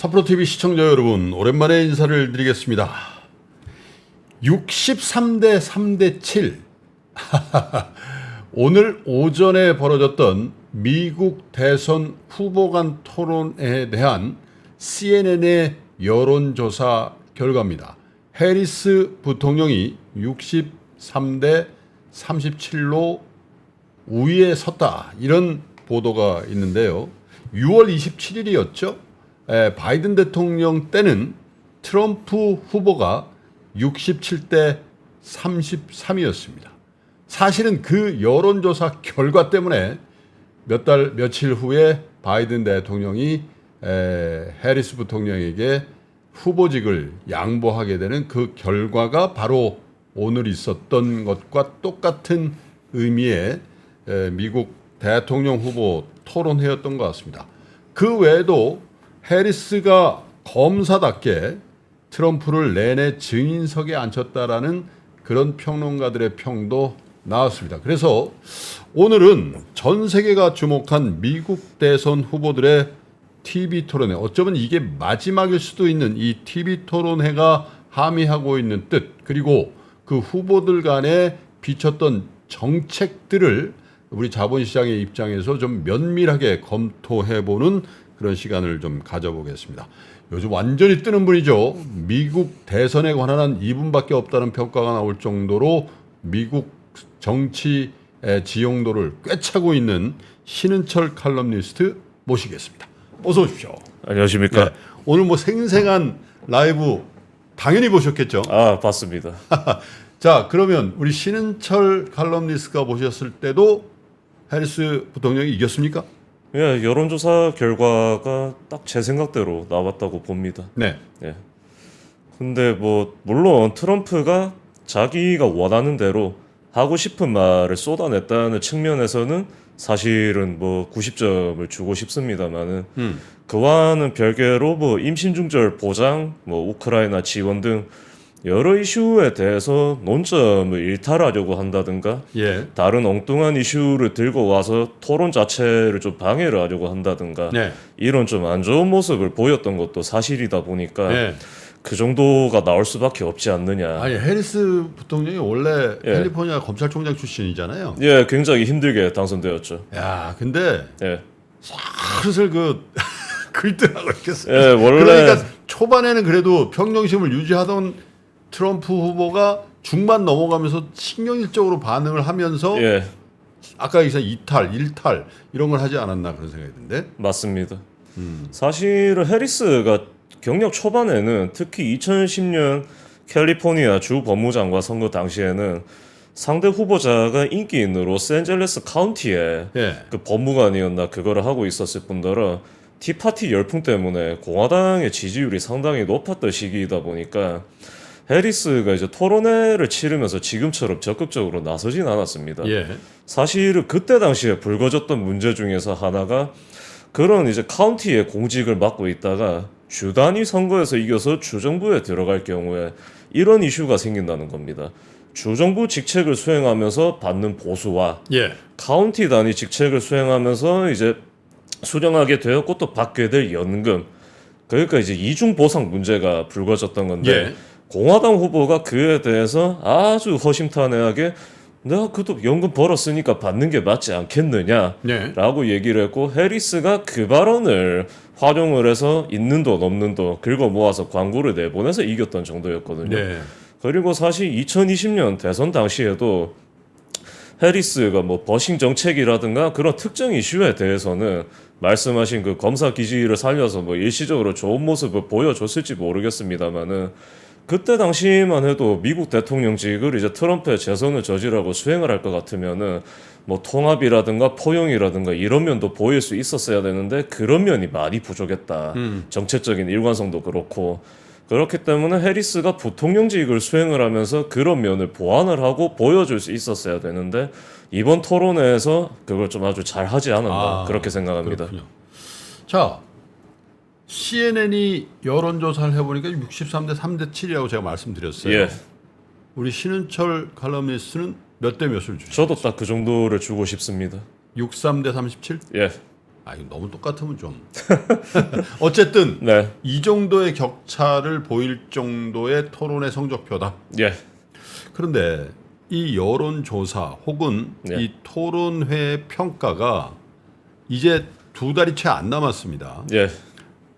삼프로TV 시청자 여러분, 오랜만에 인사를 드리겠습니다. 63대 3대 7. 오늘 오전에 벌어졌던 미국 대선 후보 간 토론에 대한 CNN의 여론조사 결과입니다. 해리스 부통령이 63대 37로 우위에 섰다, 이런 보도가 있는데요. 6월 27일이었죠. 바이든 대통령 때는 트럼프 후보가 67대 33이었습니다. 사실은 그 여론조사 결과 때문에 며칠 후에 바이든 대통령이 해리스 부통령에게 후보직을 양보하게 되는 그 결과가 바로 오늘 있었던 것과 똑같은 의미의 미국 대통령 후보 토론회였던 것 같습니다. 그 외에도 해리스가 검사답게 트럼프를 내내 증인석에 앉혔다라는 그런 평론가들의 평도 나왔습니다. 그래서 오늘은 전 세계가 주목한 미국 대선 후보들의 TV 토론회, 어쩌면 이게 마지막일 수도 있는 이 TV 토론회가 함의하고 있는 뜻, 그리고 그 후보들 간에 비쳤던 정책들을 우리 자본시장의 입장에서 좀 면밀하게 검토해보는 그런 시간을 좀 가져보겠습니다. 요즘 완전히 뜨는 분이죠. 미국 대선에 관한 한 2분밖에 없다는 평가가 나올 정도로 미국 정치의 지용도를 꿰차고 있는 신은철 칼럼니스트 모시겠습니다. 어서 오십시오. 안녕하십니까. 네, 오늘 뭐 생생한 라이브 당연히 보셨겠죠? 아, 봤습니다. 자, 그러면 우리 신은철 칼럼니스트가 보셨을 때도 해리스 부통령이 이겼습니까? 예, 여론조사 결과가 딱 제 생각대로 나왔다고 봅니다. 네. 예. 근데 뭐 물론 트럼프가 자기가 원하는 대로 하고 싶은 말을 쏟아냈다는 측면에서는 사실은 뭐 90점을 주고 싶습니다만은 그와는 별개로 뭐 임신중절 보장, 뭐 우크라이나 지원 등 여러 이슈에 대해서 논점을 일탈하려고 한다든가 예. 다른 엉뚱한 이슈를 들고 와서 토론 자체를 좀 방해를 하려고 한다든가 네. 이런 좀 안 좋은 모습을 보였던 것도 사실이다 보니까 네. 그 정도가 나올 수밖에 없지 않느냐. 아니, 해리스 부통령이 원래 예. 캘리포니아 검찰총장 출신이잖아요. 예, 굉장히 힘들게 당선되었죠. 야, 근데 예, 슬슬 그 글들하고 있겠어요. 예, 원래 그러니까 초반에는 그래도 평정심을 유지하던 트럼프 후보가 중반 넘어가면서 신경질적으로 반응을 하면서 예, 아까 얘기한 이탈, 일탈 이런 걸 하지 않았나 그런 생각이 드는데. 맞습니다. 사실은 해리스가 경력 초반에는 특히 2010년 캘리포니아 주 법무장관 선거 당시에는 상대 후보자가 인기 있는 로스앤젤레스 카운티에 예. 그 법무관이었나 그거를 하고 있었을 뿐더러 티파티 열풍 때문에 공화당의 지지율이 상당히 높았던 시기이다 보니까 해리스가 이제 토론회를 치르면서 지금처럼 적극적으로 나서진 않았습니다. 예. 사실은 그때 당시에 불거졌던 문제 중에서 하나가 그런 이제 카운티의 공직을 맡고 있다가 주 단위 선거에서 이겨서 주정부에 들어갈 경우에 이런 이슈가 생긴다는 겁니다. 주정부 직책을 수행하면서 받는 보수와 예. 카운티 단위 직책을 수행하면서 이제 수령하게 되었고 또 받게 될 연금, 그러니까 이제 이중 보상 문제가 불거졌던 건데 예. 공화당 후보가 그에 대해서 아주 허심탄회하게 내가 그도 연금 벌었으니까 받는 게 맞지 않겠느냐라고 네. 얘기를 했고 해리스가 그 발언을 활용을 해서 있는 돈 없는 돈 긁어 모아서 광고를 내보내서 이겼던 정도였거든요. 네. 그리고 사실 2020년 대선 당시에도 해리스가 뭐 버싱 정책이라든가 그런 특정 이슈에 대해서는 말씀하신 그 검사 기질을 살려서 뭐 일시적으로 좋은 모습을 보여줬을지 모르겠습니다만은 그때 당시만 해도 미국 대통령직을 이제 트럼프의 재선을 저지르고 수행을 할 것 같으면은 뭐 통합이라든가 포용이라든가 이런 면도 보일 수 있었어야 되는데 그런 면이 많이 부족했다. 정책적인 일관성도 그렇고 그렇기 때문에 해리스가 부통령직을 수행을 하면서 그런 면을 보완을 하고 보여줄 수 있었어야 되는데 이번 토론회에서 그걸 좀 아주 잘 하지 않았나 그렇게 생각합니다. 그렇군요. 자, CNN이 여론조사를 해보니까 63대 3대 7이라고 제가 말씀드렸어요. 예. 우리 신은철 칼럼니스트는 몇 대 몇을 주시죠? 저도 딱 그 정도를 주고 싶습니다. 63대 37? 예. 아 이거 너무 똑같으면 좀 어쨌든 네, 이 정도의 격차를 보일 정도의 토론의 성적표다. 예, 그런데 이 여론조사 혹은 네. 이 토론회 평가가 이제 2달이 채 안 남았습니다. 예.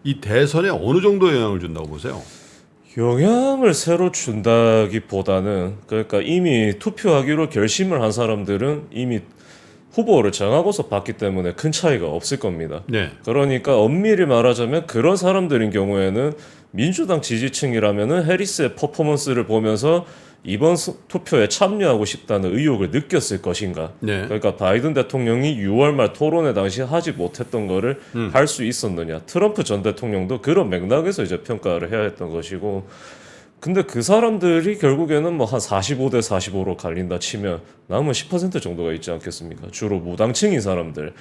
이 대선에 어느 정도 영향을 준다고 보세요? 영향을 새로 준다기보다는 그러니까 이미 투표하기로 결심을 한 사람들은 이미 후보를 정하고서 봤기 때문에 큰 차이가 없을 겁니다. 네. 그러니까 엄밀히 말하자면 그런 사람들인 경우에는 민주당 지지층이라면은 해리스의 퍼포먼스를 보면서 이번 투표에 참여하고 싶다는 의욕을 느꼈을 것인가. 네. 그러니까 바이든 대통령이 6월 말 토론회 당시 하지 못했던 거를 할 수 있었느냐. 트럼프 전 대통령도 그런 맥락에서 이제 평가를 해야 했던 것이고. 근데 그 사람들이 결국에는 뭐 한 45대 45로 갈린다 치면 남은 10% 정도가 있지 않겠습니까? 주로 무당층인 사람들.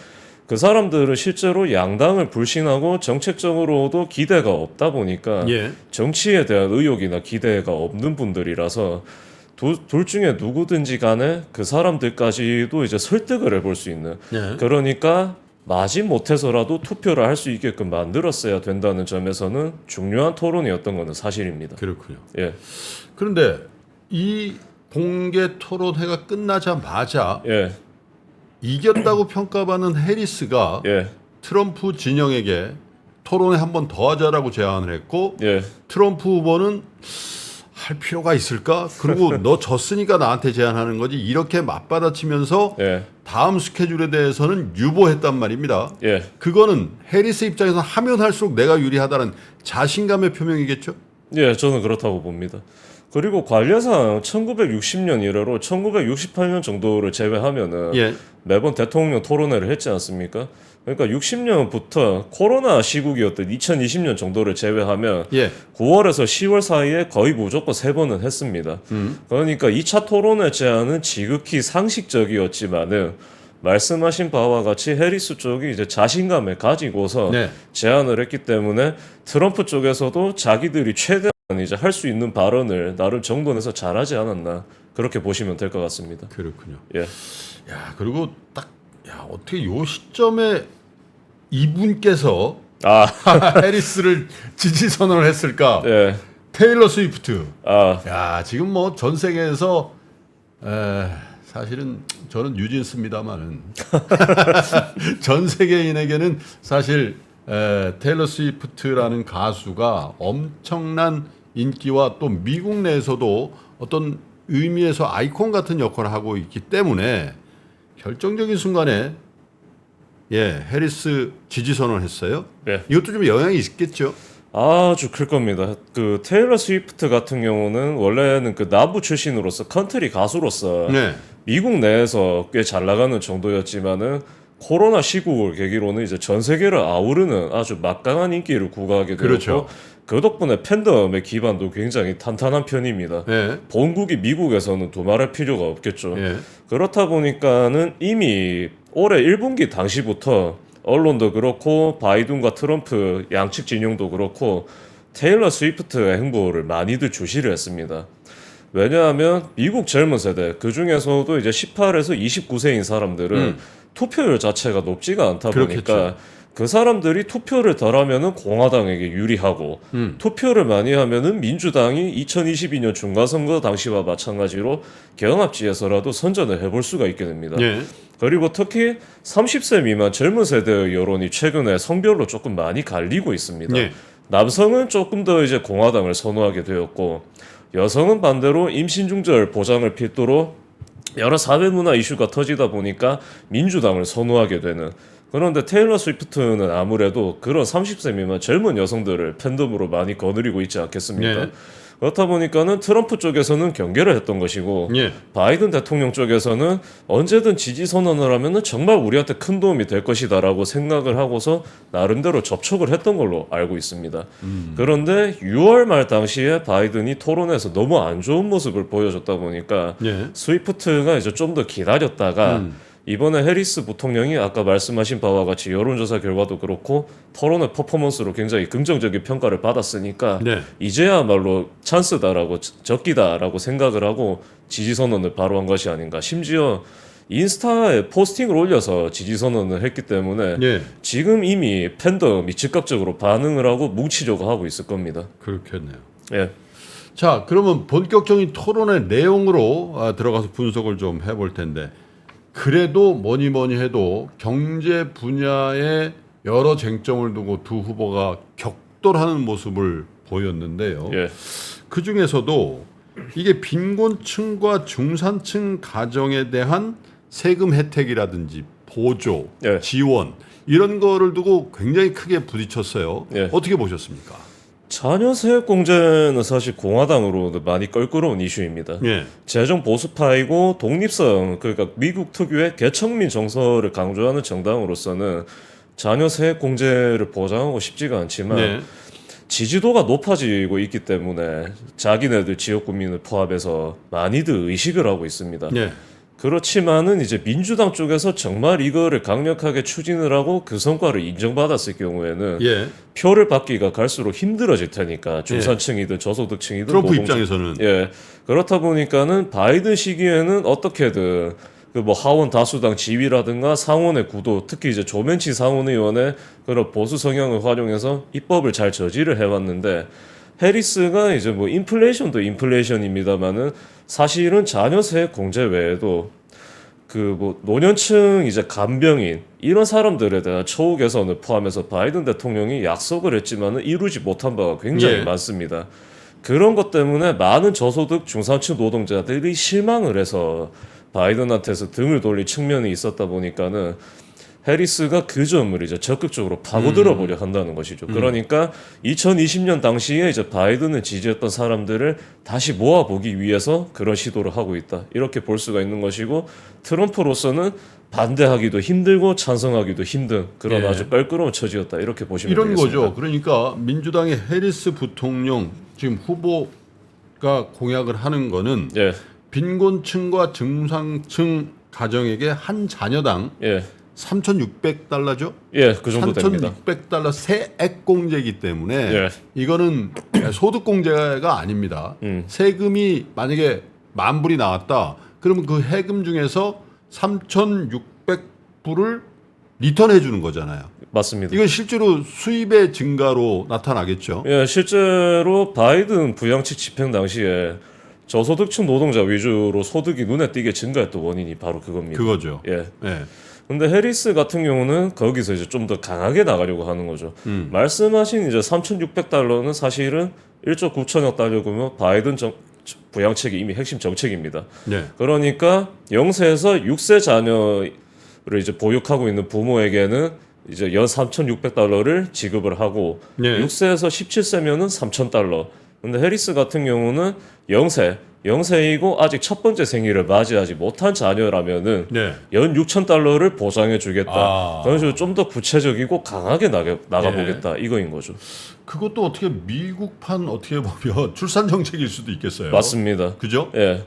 그 사람들은 실제로 양당을 불신하고 정책적으로도 기대가 없다 보니까 예. 정치에 대한 의욕이나 기대가 없는 분들이라서 둘 중에 누구든지 간에 그 사람들까지도 이제 설득을 해볼 수 있는 네. 그러니까 마지 못해서라도 투표를 할 수 있게끔 만들었어야 된다는 점에서는 중요한 토론이었던 것은 사실입니다. 그렇군요. 예, 그런데 이 공개 토론회가 끝나자마자 예, 이겼다고 평가받는 해리스가 예, 트럼프 진영에게 토론회 한 번 더 하자라고 제안을 했고 예, 트럼프 후보는 할 필요가 있을까? 그리고 너 졌으니까 나한테 제안하는 거지 이렇게 맞받아치면서 예, 다음 스케줄에 대해서는 유보했단 말입니다. 예. 그거는 해리스 입장에서 하면 할수록 내가 유리하다는 자신감의 표명이겠죠? 예, 저는 그렇다고 봅니다. 그리고 관례상 1960년 이래로 1968년 정도를 제외하면은 예. 매번 대통령 토론회를 했지 않습니까? 그러니까 60년부터 코로나 시국이었던 2020년 정도를 제외하면 예. 9월에서 10월 사이에 거의 무조건 3번은 했습니다. 그러니까 2차 토론회 제안은 지극히 상식적이었지만은 말씀하신 바와 같이 해리스 쪽이 이제 자신감을 가지고서 네. 제안을 했기 때문에 트럼프 쪽에서도 자기들이 최대한 이제 할 수 있는 발언을 나름 정돈해서 잘하지 않았나 그렇게 보시면 될 것 같습니다. 그렇군요. 예, 야, 그리고 딱 야, 어떻게 요 시점에 이분께서 아, 해리스를 지지 선언을 했을까? 예, 테일러 스위프트. 아, 야, 지금 뭐 전 세계에서 사실은 저는 뉴진스입니다만은 전 세계인에게는 사실 테일러 스위프트라는 가수가 엄청난 인기와 또 미국 내에서도 어떤 의미에서 아이콘 같은 역할을 하고 있기 때문에 결정적인 순간에 해리스 지지 선언을 했어요. 예. 이것도 좀 영향이 있겠죠. 아주 클 겁니다. 그 테일러 스위프트 같은 경우는 원래는 그 남부 출신으로서 컨트리 가수로서 네. 미국 내에서 꽤 잘 나가는 정도였지만은 코로나 시국을 계기로는 이제 전 세계를 아우르는 아주 막강한 인기를 구가하게 되었고 그렇죠. 그 덕분에 팬덤의 기반도 굉장히 탄탄한 편입니다. 네. 본국이 미국에서는 두말할 필요가 없겠죠. 예. 그렇다 보니까는 이미 올해 1분기 당시부터 언론도 그렇고 바이든과 트럼프 양측 진영도 그렇고 테일러 스위프트의 행보를 많이들 주시를 했습니다. 왜냐하면 미국 젊은 세대 그 중에서도 이제 18에서 29세인 사람들은 투표율 자체가 높지가 않다 보니까 그렇겠죠. 그 사람들이 투표를 덜하면은 공화당에게 유리하고 투표를 많이 하면은 민주당이 2022년 중간선거 당시와 마찬가지로 경합지에서라도 선전을 해볼 수가 있게 됩니다. 예. 그리고 특히 30세 미만 젊은 세대의 여론이 최근에 성별로 조금 많이 갈리고 있습니다. 예. 남성은 조금 더 이제 공화당을 선호하게 되었고 여성은 반대로 임신 중절 보장을 필두로 여러 사회 문화 이슈가 터지다 보니까 민주당을 선호하게 되는 그런데 테일러 스위프트는 아무래도 그런 30세 미만 젊은 여성들을 팬덤으로 많이 거느리고 있지 않겠습니까? 예. 그렇다 보니까는 트럼프 쪽에서는 경계를 했던 것이고 예. 바이든 대통령 쪽에서는 언제든 지지 선언을 하면은 정말 우리한테 큰 도움이 될 것이다라고 생각을 하고서 나름대로 접촉을 했던 걸로 알고 있습니다. 그런데 6월 말 당시에 바이든이 토론에서 너무 안 좋은 모습을 보여줬다 보니까 예. 스위프트가 이제 좀 더 기다렸다가 이번에 해리스 부통령이 아까 말씀하신 바와 같이 여론조사 결과도 그렇고 토론의 퍼포먼스로 굉장히 긍정적인 평가를 받았으니까 네. 이제야말로 찬스다라고 적기다라고 생각을 하고 지지 선언을 바로 한 것이 아닌가. 심지어 인스타에 포스팅을 올려서 지지 선언을 했기 때문에 예, 지금 이미 팬덤이 즉각적으로 반응을 하고 뭉치려고 하고 있을 겁니다. 그렇겠네요. 예. 자, 그러면 본격적인 토론의 내용으로 들어가서 분석을 좀 해볼 텐데, 그래도 뭐니 뭐니 해도 경제 분야에 여러 쟁점을 두고 두 후보가 격돌하는 모습을 보였는데요. 예. 그 중에서도 이게 빈곤층과 중산층 가정에 대한 세금 혜택이라든지 보조, 예. 지원 이런 거를 두고 굉장히 크게 부딪혔어요. 예. 어떻게 보셨습니까? 자녀 세액 공제는 사실 공화당으로 많이 껄끄러운 이슈입니다. 예. 재정 보수파이고 독립성, 그러니까 미국 특유의 개척민 정서를 강조하는 정당으로서는 자녀 세액 공제를 보장하고 싶지가 않지만 네. 지지도가 높아지고 있기 때문에 자기네들 지역구민을 포함해서 많이들 의식을 하고 있습니다. 네. 그렇지만은 이제 민주당 쪽에서 정말 이거를 강력하게 추진을 하고 그 성과를 인정받았을 경우에는 예. 표를 받기가 갈수록 힘들어질 테니까 중산층이든 저소득층이든 트럼프 노동자- 입장에서는 예, 그렇다 보니까는 바이든 시기에는 어떻게든 그 뭐 하원 다수당 지위라든가 상원의 구도, 특히 이제 조맨치 상원의원의 그런 보수 성향을 활용해서 입법을 잘 저지를 해왔는데, 해리스가 이제 뭐 인플레이션도 인플레이션입니다만은 사실은 자녀 세액 공제 외에도 그 뭐 노년층 이제 간병인 이런 사람들에 대한 처우 개선을 포함해서 바이든 대통령이 약속을 했지만은 이루지 못한 바가 굉장히 예. 많습니다. 그런 것 때문에 많은 저소득 중산층 노동자들이 실망을 해서 바이든한테서 등을 돌릴 측면이 있었다 보니까는 해리스가 그 점을 이제 적극적으로 파고들어 보려 한다는 것이죠. 그러니까 2020년 당시에 이제 바이든을 지지했던 사람들을 다시 모아보기 위해서 그런 시도를 하고 있다. 이렇게 볼 수가 있는 것이고, 트럼프로서는 반대하기도 힘들고 찬성하기도 힘든 그런 예. 아주 껄끄러운 처지였다. 이렇게 보시면 이런 되겠습니다. 거죠. 그러니까 민주당의 해리스 부통령 지금 후보가 공약을 하는 거는 예, 빈곤층과 중상층 가정에게 한 자녀당 예, 3,600달러죠? 예, 그 정도 됩니다. 3,600달러 세액 공제이기 때문에 예. 이거는 소득 공제가 아닙니다. 세금이 만약에 10,000불이 나왔다. 그러면 그 해금 중에서 3,600불을 리턴해 주는 거잖아요. 맞습니다. 이건 실제로 수입의 증가로 나타나겠죠. 예, 실제로 바이든 부양책 집행 당시에 저소득층 노동자 위주로 소득이 눈에 띄게 증가했던 원인이 바로 그겁니다. 그거죠. 예. 예. 근데 해리스 같은 경우는 거기서 이제 좀 더 강하게 나가려고 하는 거죠. 말씀하신 이제 3,600달러는 사실은 1조 9천억 달러면 바이든 부양책이 이미 핵심 정책입니다. 네. 그러니까 0세에서 6세 자녀를 이제 보육하고 있는 부모에게는 이제 연 3,600달러를 지급을 하고 네. 6세에서 17세면은 3,000달러. 근데 해리스 같은 경우는 0세이고 아직 첫 번째 생일을 맞이하지 못한 자녀라면은 네. 연 6,000달러를 보장해 주겠다. 아. 그런 식으로 좀 더 구체적이고 강하게 나가보겠다. 이거인 거죠. 그것도 어떻게 미국판 어떻게 보면 출산 정책일 수도 있겠어요. 맞습니다. 그죠? 예.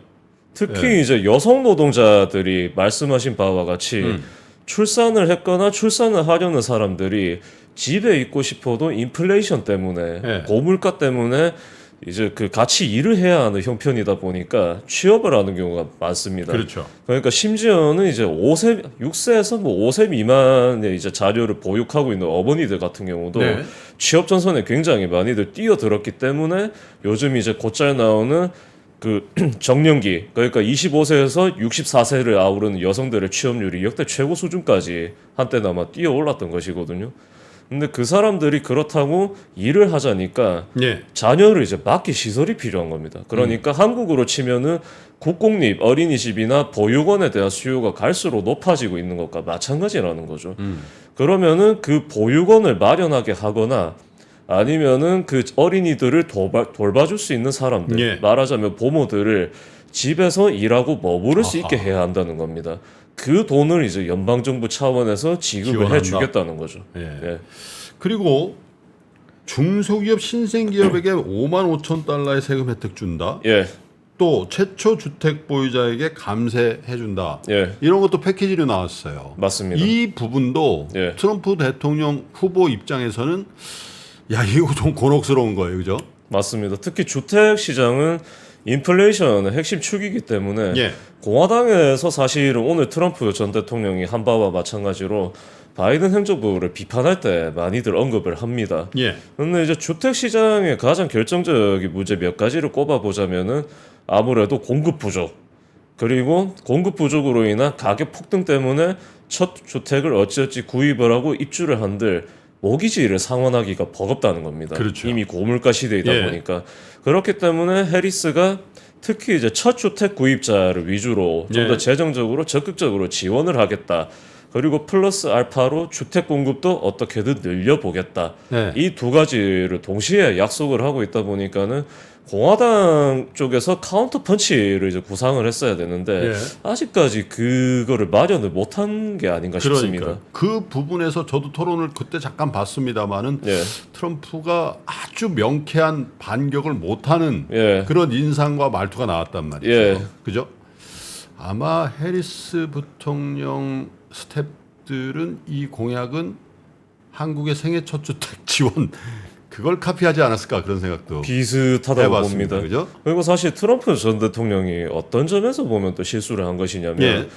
특히 이제 여성 노동자들이 말씀하신 바와 같이 출산을 했거나 출산을 하려는 사람들이 집에 있고 싶어도 인플레이션 때문에 예. 고물가 때문에 이제 그 같이 일을 해야 하는 형편이다 보니까 취업을 하는 경우가 많습니다. 그렇죠. 그러니까 심지어는 이제 6세에서 뭐 5세 미만의 이제 자녀를 보육하고 있는 어머니들 같은 경우도 네. 취업 전선에 굉장히 많이들 뛰어들었기 때문에 요즘 이제 곧잘 나오는 그 정년기, 그러니까 25세에서 64세를 아우르는 여성들의 취업률이 역대 최고 수준까지 한때는 아마 뛰어올랐던 것이거든요. 근데 그 사람들이 그렇다고 일을 하자니까 예. 자녀를 이제 맡길 시설이 필요한 겁니다. 그러니까 한국으로 치면은 국공립 어린이집이나 보육원에 대한 수요가 갈수록 높아지고 있는 것과 마찬가지라는 거죠. 그러면은 그 보육원을 마련하게 하거나 아니면은 그 어린이들을 돌봐줄 수 있는 사람들, 예. 말하자면 부모들을 집에서 일하고 머무를 수 있게 해야 한다는 겁니다. 그 돈을 이제 연방정부 차원에서 지급을 지원한다. 해주겠다는 거죠. 예. 예. 그리고 중소기업 신생기업에게 55,000달러의 세금 혜택 준다. 예. 또 최초 주택 보유자에게 감세해 준다. 예. 이런 것도 패키지로 나왔어요. 맞습니다. 이 부분도 예. 트럼프 대통령 후보 입장에서는 야 이거 좀 곤혹스러운 거예요, 그죠? 맞습니다. 특히 주택 시장은 인플레이션은 핵심 축이기 때문에 예. 공화당에서 사실은 오늘 트럼프 전 대통령이 한 바와 마찬가지로 바이든 행정부를 비판할 때 많이들 언급을 합니다. 예. 근데 이제 주택 시장의 가장 결정적인 문제 몇 가지를 꼽아 보자면은 아무래도 공급 부족, 그리고 공급 부족으로 인한 가격 폭등 때문에 첫 주택을 어찌어찌 구입을 하고 입주를 한들 모기지를 상환하기가 버겁다는 겁니다. 그렇죠. 이미 고물가 시대이다 예. 보니까. 그렇기 때문에 해리스가 특히 이제 첫 주택 구입자를 위주로 좀 더 예. 재정적으로 적극적으로 지원을 하겠다. 그리고 플러스 알파로 주택 공급도 어떻게든 늘려보겠다. 네. 이 두 가지를 동시에 약속을 하고 있다 보니까는 공화당 쪽에서 카운터 펀치를 이제 구상을 했어야 되는데 예. 아직까지 그거를 마련을 못한 게 아닌가 싶습니다. 그러니까 그 부분에서 저도 토론을 그때 잠깐 봤습니다만은 예. 트럼프가 아주 명쾌한 반격을 못하는 예. 그런 인상과 말투가 나왔단 말이죠. 예. 그죠? 아마 해리스 부통령 스태프들은 이 공약은 한국의 생애 첫 주택 지원 그걸 카피하지 않았을까 그런 생각도 비슷하다고 해봤습니다. 봅니다. 그죠? 그리고 사실 트럼프 전 대통령이 어떤 점에서 보면 또 실수를 한 것이냐면 예.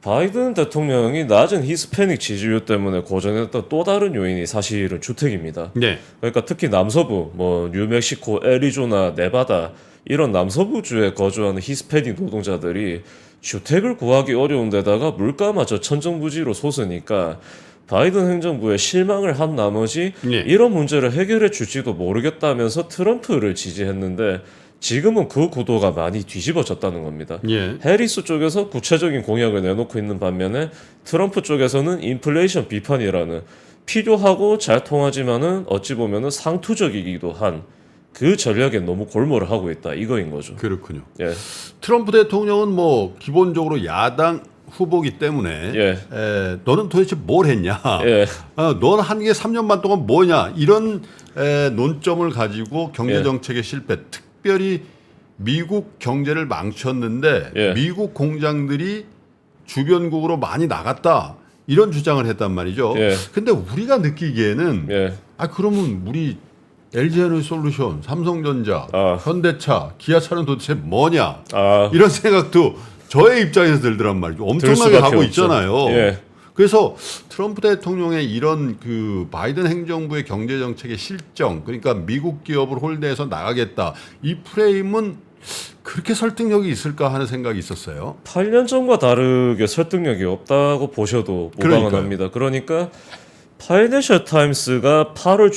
바이든 대통령이 낮은 히스패닉 지지율 때문에 고전했던 또 다른 요인이 사실은 주택입니다. 네. 그러니까 특히 남서부, 뭐 뉴멕시코, 애리조나, 네바다 이런 남서부주에 거주하는 히스패닉 노동자들이 주택을 구하기 어려운 데다가 물가마저 천정부지로 솟으니까 바이든 행정부에 실망을 한 나머지 네. 이런 문제를 해결해 줄지도 모르겠다면서 트럼프를 지지했는데 지금은 그 구도가 많이 뒤집어졌다는 겁니다. 예. 해리스 쪽에서 구체적인 공약을 내놓고 있는 반면에 트럼프 쪽에서는 인플레이션 비판이라는 필요하고 잘 통하지만은 어찌 보면은 상투적이기도 한 그 전략에 너무 골몰을 하고 있다 이거인 거죠. 그렇군요. 예, 트럼프 대통령은 뭐 기본적으로 야당 후보기 때문에 예. 너는 도대체 뭘 했냐? 예, 넌 한국에 3년 반 동안 뭐냐? 이런 논점을 가지고 경제 예. 정책의 실패, 특별히 미국 경제를 망쳤는데 예. 미국 공장들이 주변국으로 많이 나갔다. 이런 주장을 했단 말이죠. 예. 근데 우리가 느끼기에는 예, 그러면 우리 LG에너지솔루션, 삼성전자, 아. 현대차, 기아차는 도대체 뭐냐? 아, 이런 생각도 저의 입장에서 들더란 말이죠. 엄청나게 수밖에 하고 없죠. 있잖아요. 예. 그래서 트럼프 대통령의 이런 그 바이든 행정부의 경제 정책의 실정, 그러니까 미국 기업을 홀대해서 나가겠다. 이 프레임은 그렇게 설득력이 있을까 하는 생각이 있었어요. 8년 전과 다르게 설득력이 없다고 보셔도 그러니까요. 무방합니다. 그러니까 파이낸셜 타임스가 8월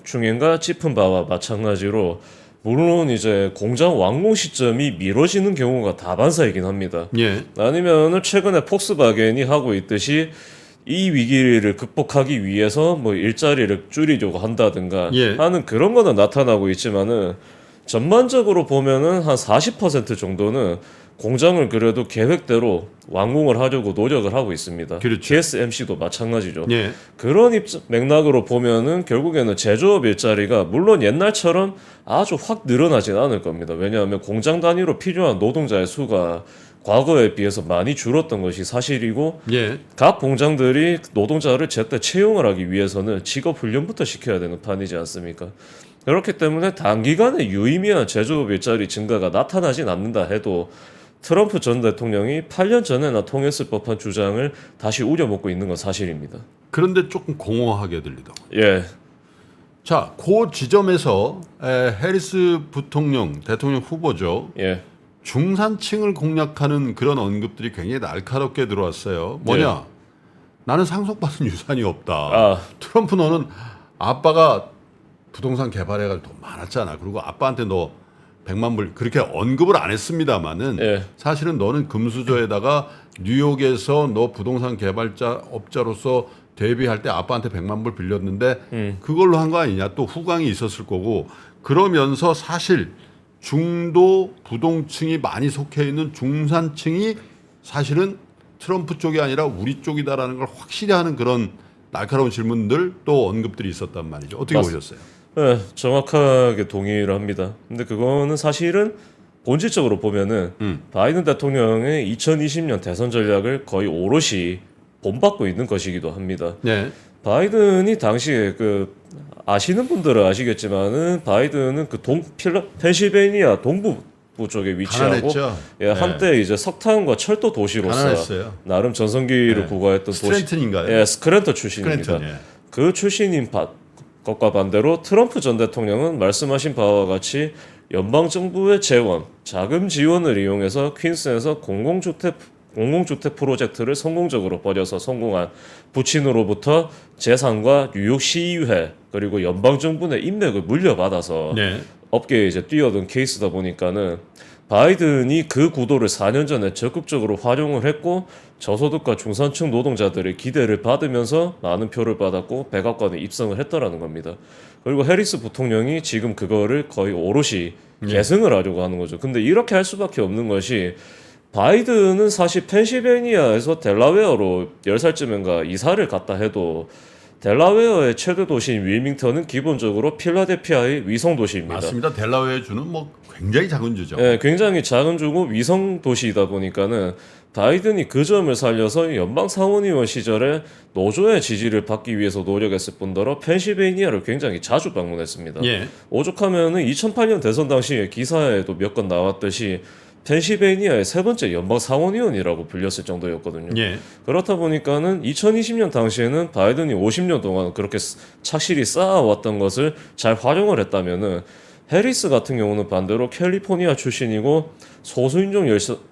중엔가 짚은 바와 마찬가지로 물론 이제 공장 완공 시점이 미뤄지는 경우가 다반사이긴 합니다. 예. 아니면은 최근에 폭스바겐이 하고 있듯이 이 위기를 극복하기 위해서 뭐 일자리를 줄이려고 한다든가 예. 하는 그런 거는 나타나고 있지만은 전반적으로 보면은 한 40% 정도는 공장을 그래도 계획대로 완공을 하려고 노력을 하고 있습니다. 그렇죠. TSMC도 마찬가지죠. 예. 그런 맥락으로 보면은 결국에는 제조업 일자리가 물론 옛날처럼 아주 확 늘어나진 않을 겁니다. 왜냐하면 공장 단위로 필요한 노동자의 수가 과거에 비해서 많이 줄었던 것이 사실이고 예. 각 공장들이 노동자를 제때 채용을 하기 위해서는 직업 훈련부터 시켜야 되는 판이지 않습니까? 그렇기 때문에 단기간에 유의미한 제조업 일자리 증가가 나타나진 않는다 해도 트럼프 전 대통령이 8년 전에나 통했을 법한 주장을 다시 우려먹고 있는 건 사실입니다. 그런데 조금 공허하게 들리더라고요. 예, 자, 그 지점에서 해리스 부통령, 대통령 후보죠. 예, 중산층을 공략하는 그런 언급들이 굉장히 날카롭게 들어왔어요. 뭐냐? 나는 상속받은 유산이 없다. 아, 트럼프 너는 아빠가 부동산 개발해갈 돈 많았잖아. 그리고 아빠한테 너 100만 불 그렇게 언급을 안 했습니다만은 예. 사실은 너는 금수저에다가 뉴욕에서 너 부동산 개발자 업자로서 데뷔할 때 아빠한테 100만 불 빌렸는데 그걸로 한 거 아니냐. 또 후광이 있었을 거고 그러면서 사실 중도 부동층이 많이 속해 있는 중산층이 사실은 트럼프 쪽이 아니라 우리 쪽이다라는 걸 확실히 하는 그런 날카로운 질문들 또 언급들이 있었단 말이죠. 어떻게 보셨어요? 네, 정확하게 동의를 합니다. 근데 그거는 사실은 본질적으로 보면은 바이든 대통령의 2020년 대선 전략을 거의 오롯이 본받고 있는 것이기도 합니다. 네. 바이든이 당시에 그 아시는 분들은 아시겠지만은 바이든은 그 펜실베이니아 동부 북부 쪽에 위치하고 가난했죠. 예, 한때 이제 석탄과 철도 도시로서 가난했어요. 나름 전성기를 네. 구가했던 도시. 스트랜튼인가요? 예, 스크랜턴 출신입니다. 스크랜턴, 예. 그 출신인 것과 반대로 트럼프 전 대통령은 말씀하신 바와 같이 연방 정부의 재원, 자금 지원을 이용해서 퀸스에서 공공주택 프로젝트를 성공적으로 벌여서 성공한 부친으로부터 재산과 뉴욕 시의회 그리고 연방 정부 내 인맥을 물려받아서 네. 업계에 이제 뛰어든 케이스다 보니까는 바이든이 그 구도를 4년 전에 적극적으로 활용을 했고 저소득과 중산층 노동자들의 기대를 받으면서 많은 표를 받았고 백악관에 입성을 했다라는 겁니다. 그리고 해리스 부통령이 지금 그거를 거의 오롯이 계승을 하려고 하는 거죠. 근데 이렇게 할 수밖에 없는 것이 바이든은 사실 펜실베니아에서 델라웨어로 10살쯤인가 이사를 갔다 해도 델라웨어의 최대 도시인 윌밍턴은 기본적으로 필라델피아의 위성 도시입니다. 맞습니다. 델라웨어 주는 뭐 굉장히 작은 주죠. 예, 굉장히 작은 주고 위성 도시이다 보니까는 바이든이 그 점을 살려서 연방 상원의원 시절에 노조의 지지를 받기 위해서 노력했을 뿐더러 펜실베니아를 굉장히 자주 방문했습니다. 예. 오죽하면은 2008년 대선 당시에 기사에도 몇 건 나왔듯이 펜실베니아의 세 번째 연방 상원의원이라고 불렸을 정도였거든요. 예. 그렇다 보니까는 2020년 당시에는 바이든이 50년 동안 그렇게 착실히 쌓아왔던 것을 잘 활용을 했다면은 해리스 같은 경우는 반대로 캘리포니아 출신이고 소수인종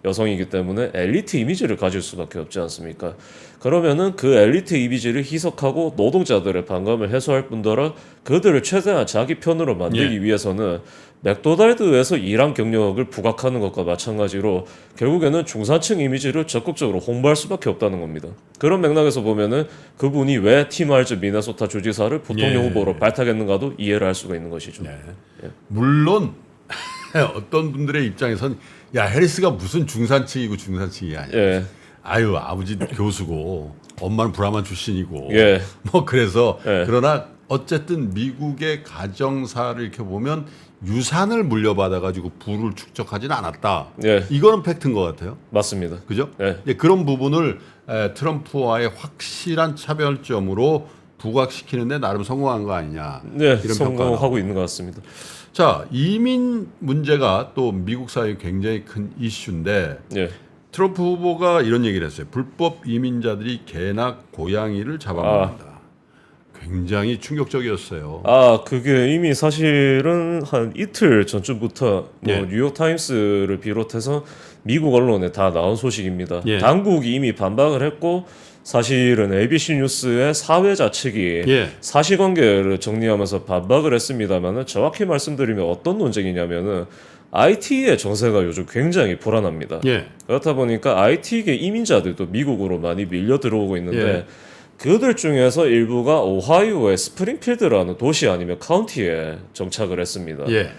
여성이기 때문에 엘리트 이미지를 가질 수밖에 없지 않습니까? 그러면은 그 엘리트 이미지를 희석하고 노동자들의 반감을 해소할 뿐더러 그들을 최대한 자기 편으로 만들기 위해서는 맥도날드에서 일한 경력을 부각하는 것과 마찬가지로 결국에는 중산층 이미지를 적극적으로 홍보할 수밖에 없다는 겁니다. 그런 맥락에서 보면은 그분이 왜 팀 할즈 미네소타 주지사를 부통령 후보로 발탁했는가도 이해를 할 수가 있는 것이죠. 네. 물론 어떤 분들의 입장에선 야 해리스가 무슨 중산층이고 중산층이 아니야. 예. 아유 아버지 교수고 엄마는 브라만 출신이고 예. 뭐 그래서 예. 그러나 어쨌든 미국의 가정사를 이렇게 보면 유산을 물려받아 가지고 부를 축적하지는 않았다. 예. 이거는 팩트인 것 같아요. 맞습니다. 그죠? 예. 이제 그런 부분을 트럼프와의 확실한 차별점으로 부각시키는데 나름 성공한 거 아니냐. 네, 이런 평가가 성공하고 있는 것 같습니다. 자, 이민 문제가 또 미국 사회에 굉장히 큰 이슈인데 예. 트럼프 후보가 이런 얘기를 했어요. 불법 이민자들이 개나 고양이를 잡아먹는다. 굉장히 충격적이었어요. 아, 그게 이미 사실은 한 이틀 전쯤부터 뭐 예. 뉴욕 타임스를 비롯해서 미국 언론에 다 나온 소식입니다. 예. 당국이 이미 반박을 했고 사실은 ABC 뉴스의 사회자 측이 예. 사실관계를 정리하면서 반박을 했습니다만은 정확히 말씀드리면 어떤 논쟁이냐면은 IT의 정세가 요즘 굉장히 불안합니다. 예. 그렇다 보니까 IT계 이민자들도 미국으로 많이 밀려 들어오고 있는데 예. 그들 중에서 일부가 오하이오의 스프링필드라는 도시 아니면 카운티에 정착을 했습니다. 예.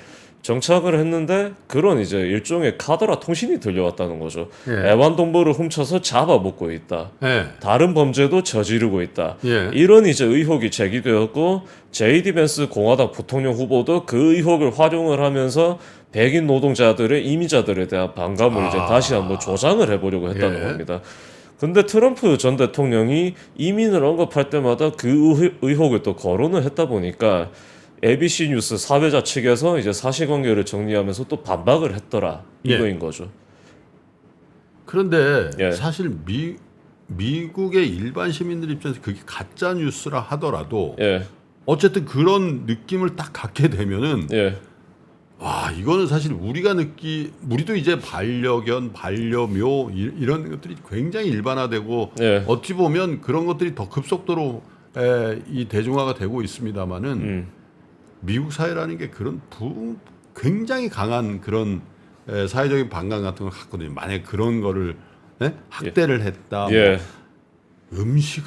정착을 했는데 그런 이제 일종의 카더라 통신이 들려왔다는 거죠. 예. 애완동물을 훔쳐서 잡아먹고 있다. 예. 다른 범죄도 저지르고 있다. 예. 이런 이제 의혹이 제기되었고 제이디 벤스 공화당 부통령 후보도 그 의혹을 활용을 하면서 백인 노동자들의 이민자들에 대한 반감을 이제 다시 한번 조장을 해보려고 했다는 예. 겁니다. 근데 트럼프 전 대통령이 이민을 언급할 때마다 그 의혹을 또 거론을 했다 보니까 ABC 뉴스 사회자 측에서 이제 사실관계를 정리하면서 또 반박을 했더라 이거인 거죠. 그런데 예. 사실 미국의 일반 시민들 입장에서 그게 가짜 뉴스라 하더라도 예, 어쨌든 그런 느낌을 딱 갖게 되면은 예, 와 이거는 사실 우리도 이제 반려견, 반려묘 이런 것들이 굉장히 일반화되고 예. 어찌 보면 그런 것들이 더 급속도로 이 대중화가 되고 있습니다만은 미국 사회라는 게 그런 굉장히 강한 그런 사회적인 반감 같은 걸 갖거든요. 만약 그런 거를 학대를 했다, 예. 뭐 음식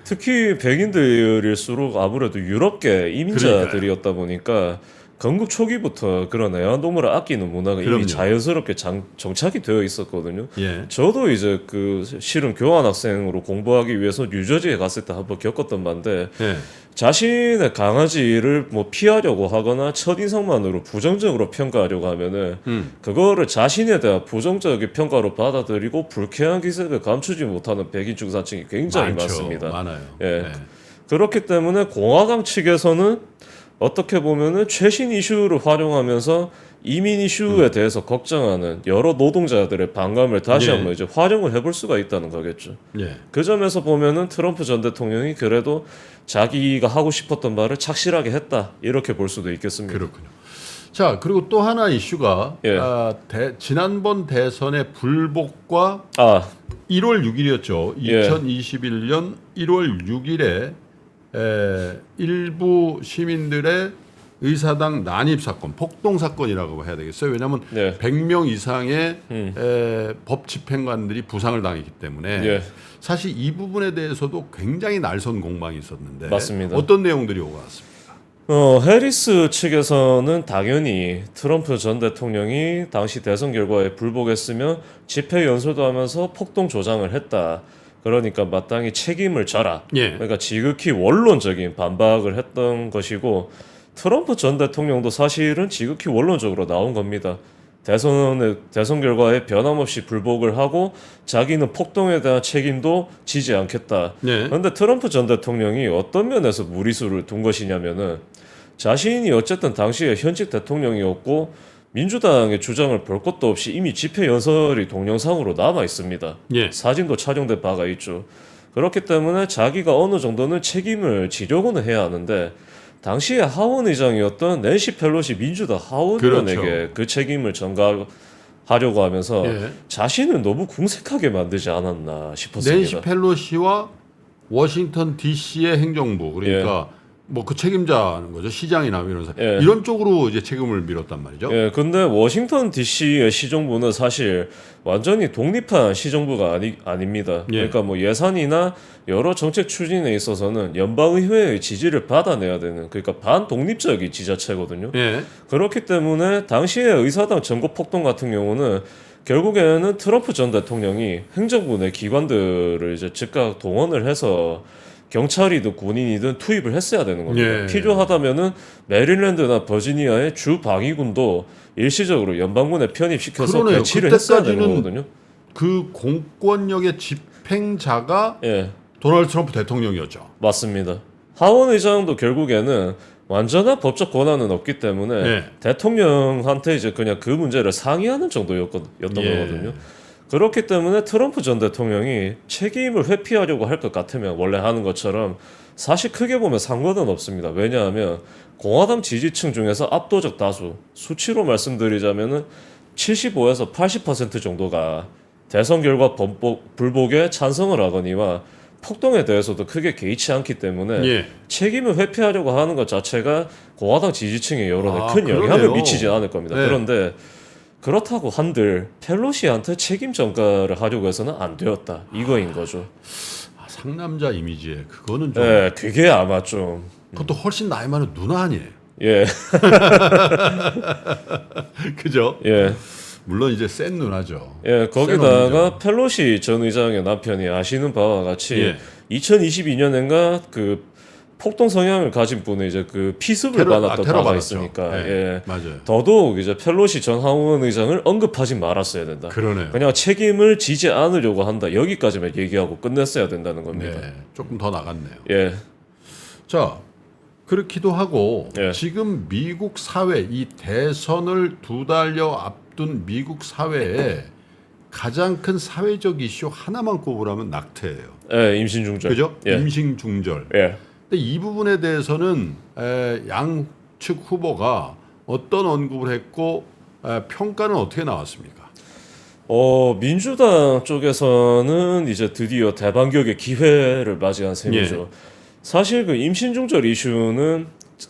특히 백인들일수록 아무래도 유럽계 이민자들이었다 보니까 건국 초기부터 그런 애완동물을 아끼는 문화가 그럼요. 이미 자연스럽게 정착이 되어 있었거든요. 예. 저도 이제 그 실은 교환학생으로 공부하기 위해서 뉴저지에 갔을 때 한번 겪었던 바인데 예. 자신의 강아지를 뭐 피하려고 하거나 첫인상만으로 부정적으로 평가하려고 하면은 그거를 자신에 대한 부정적인 평가로 받아들이고 불쾌한 기색을 감추지 못하는 백인 중산층이 굉장히 많습니다. 많아요. 예. 네. 그렇기 때문에 공화당 측에서는 어떻게 보면은 최신 이슈를 활용하면서 이민 이슈에 대해서 걱정하는 여러 노동자들의 반감을 다시 예. 한번 이제 활용을 해볼 수가 있다는 거겠죠. 예. 그 점에서 보면은 트럼프 전 대통령이 그래도 자기가 하고 싶었던 말을 착실하게 했다 이렇게 볼 수도 있겠습니다. 그렇군요. 자, 그리고 또 하나 이슈가 예. 지난번 대선의 불복과 아, 1월 6일이었죠. 예. 2021년 1월 6일에 일부 시민들의 의사당 난입 사건, 폭동 사건이라고 해야 되겠어요. 왜냐하면 네. 100명 이상의 법 집행관들이 부상을 당했기 때문에 예. 사실 이 부분에 대해서도 굉장히 날선 공방이 있었는데 맞습니다. 어떤 내용들이 오고 왔습니까? 해리스 측에서는 당연히 트럼프 전 대통령이 당시 대선 결과에 불복했으며 집회 연설도 하면서 폭동 조장을 했다. 그러니까 마땅히 책임을 져라. 예. 그러니까 지극히 원론적인 반박을 했던 것이고 트럼프 전 대통령도 사실은 지극히 원론적으로 나온 겁니다. 대선 결과에 변함없이 불복을 하고 자기는 폭동에 대한 책임도 지지 않겠다. 네. 그런데 트럼프 전 대통령이 어떤 면에서 무리수를 둔 것이냐면은 자신이 어쨌든 당시에 현직 대통령이었고 민주당의 주장을 볼 것도 없이 이미 집회 연설이 동영상으로 남아 있습니다. 예. 사진도 촬영된 바가 있죠. 그렇기 때문에 자기가 어느 정도는 책임을 지려고는 해야 하는데 당시에 하원 의장이었던 낸시 펠로시 민주당 하원 의원에게 그렇죠. 그 책임을 전가하려고 하면서 예. 자신을 너무 궁색하게 만들지 않았나 싶었습니다. 낸시 펠로시와 워싱턴 D.C.의 행정부 그러니까 뭐 그 책임자는 거죠. 시장이나 이런 사람. 예. 이런 쪽으로 이제 책임을 밀었단 말이죠. 예, 근데 워싱턴 D.C.의 시정부는 사실 완전히 독립한 시정부가 아닙니다. 예. 그러니까 뭐 예산이나 여러 정책 추진에 있어서는 연방의회의 지지를 받아내야 되는 그러니까 반독립적인 지자체거든요. 예. 그렇기 때문에 당시에 의사당 전국 폭동 같은 경우는 결국에는 트럼프 전 대통령이 행정부 내 기관들을 이제 즉각 동원을 해서 경찰이든 군인이든 투입을 했어야 되는 겁니다. 예. 필요하다면은 메릴랜드나 버지니아의 주 방위군도 일시적으로 연방군에 편입시켜서 그러네요. 배치를 했어야 되는 그때까지는 거거든요. 그 공권력의 집행자가 예, 도널드 트럼프 대통령이었죠. 맞습니다. 하원 의장도 결국에는 완전한 법적 권한은 없기 때문에 예. 대통령한테 이제 그냥 그 문제를 상의하는 정도였던 예. 거거든요. 그렇기 때문에 트럼프 전 대통령이 책임을 회피하려고 할 것 같으면 원래 하는 것처럼 사실 크게 보면 상관은 없습니다. 왜냐하면 공화당 지지층 중에서 압도적 다수, 수치로 말씀드리자면은 75에서 80% 정도가 대선 결과 불복에 찬성을 하거니와 폭동에 대해서도 크게 개의치 않기 때문에 예. 책임을 회피하려고 하는 것 자체가 공화당 지지층의 여론에 아, 큰 영향을 그러네요. 미치지 않을 겁니다. 네. 그런데 그렇다고 한들 펠로시한테 책임 전가를 하려고 해서는 안 되었다. 이거인 거죠. 아, 상남자 이미지에 그거는 좀 네, 그게 아마 좀 그것도 훨씬 나이 많은 누나 아니에요. 예, 그죠? 예, 물론 이제 센 누나죠. 예. 센 거기다가 언니죠. 펠로시 전 의장의 남편이 아시는 바와 같이 예. 2022년인가 그 폭동 성향을 가진 분의 이제 그 피습을 받았던 테러 바가 받았죠. 있으니까 예. 예. 맞아요. 더더욱 이제 펠로시 전 하원 의장을 언급하지 말았어야 된다. 그러네요. 그냥 책임을 지지 않으려고 한다. 여기까지만 얘기하고 끝냈어야 된다는 겁니다. 네, 조금 더 나갔네요. 예, 자, 그렇기도 하고 예. 지금 미국 사회 이 대선을 2달여 앞둔 미국 사회에 가장 큰 사회적 이슈 하나만 꼽으라면 낙태예요. 예, 임신 중절. 그죠? 예, 임신 중절. 예. 근데 이 부분에 대해서는 양측 후보가 어떤 언급을 했고 평가는 어떻게 나왔습니까? 민주당 쪽에서는 이제 드디어 대반격의 기회를 맞이한 셈이죠. 사실 그 임신 중절 이슈는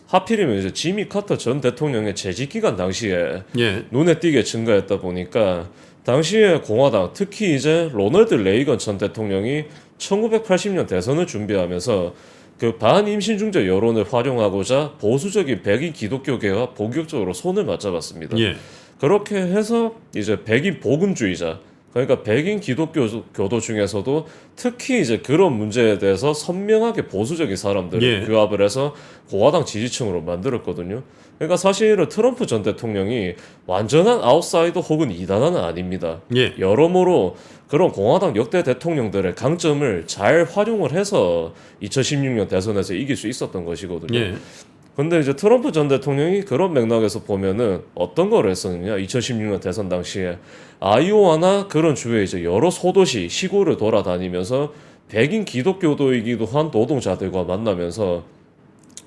하필이면 이제 지미 카터 전 대통령의 재직 기간 당시에 예. 눈에 띄게 증가했다 보니까 당시에 공화당 특히 이제 로널드 레이건 전 대통령이 1980년 대선을 준비하면서 그 반임신 중절 여론을 활용하고자 보수적인 백인 기독교계와 본격적으로 손을 맞잡았습니다. 예. 그렇게 해서 이제 백인 복음주의자 그러니까 백인 기독교 교도 중에서도 특히 이제 그런 문제에 대해서 선명하게 보수적인 사람들을 예. 규합을 해서 공화당 지지층으로 만들었거든요. 그러니까 사실은 트럼프 전 대통령이 완전한 아웃사이더 혹은 이단아는 아닙니다. 예. 여러모로 그런 공화당 역대 대통령들의 강점을 잘 활용을 해서 2016년 대선에서 이길 수 있었던 것이거든요. 예. 근데 이제 트럼프 전 대통령이 그런 맥락에서 보면은 어떤 걸 했었느냐? 2016년 대선 당시에 아이오와나 그런 주에 이제 여러 소도시, 시골을 돌아다니면서 백인 기독교도이기도 한 노동자들과 만나면서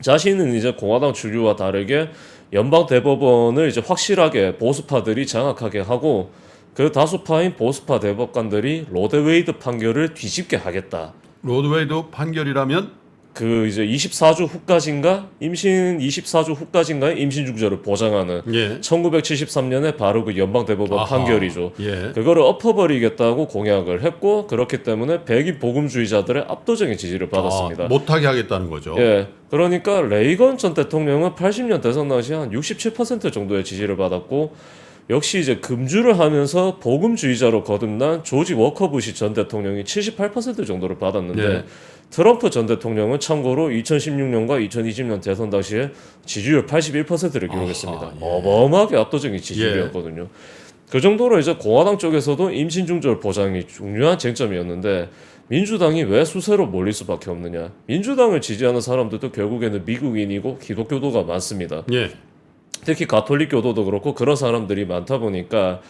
자신은 이제 공화당 주류와 다르게 연방 대법원을 이제 확실하게 보수파들이 장악하게 하고 그 다수파인 보수파 대법관들이 로데웨이드 판결을 뒤집게 하겠다. 로드웨이드 판결이라면 그 이제 24주 후까지인가 임신 24주 후까지인가의 임신 중절을 보장하는 예. 1973년에 바로 그 연방 대법원 아하. 판결이죠. 예. 그거를 엎어버리겠다고 공약을 했고 그렇기 때문에 백인 복음주의자들의 압도적인 지지를 받았습니다. 못하게 하겠다는 거죠. 예. 그러니까 레이건 전 대통령은 80년 대선 당시 한 67% 정도의 지지를 받았고 역시 이제 금주를 하면서 복음주의자로 거듭난 조지 워커 부시 전 대통령이 78% 정도를 받았는데 예. 트럼프 전 대통령은 참고로 2016년과 2020년 대선 당시에 지지율 81%를 기록했습니다. 아하, 예. 어마어마하게 압도적인 지지율이었거든요. 그 정도로 이제 공화당 쪽에서도 임신 중절 보장이 중요한 쟁점이었는데 민주당이 왜 수세로 몰릴 수밖에 없느냐? 민주당을 지지하는 사람들도 결국에는 미국인이고 기독교도가 많습니다. 예. 특히 가톨릭 교도도 그렇고 그런 사람들이 많다 보니까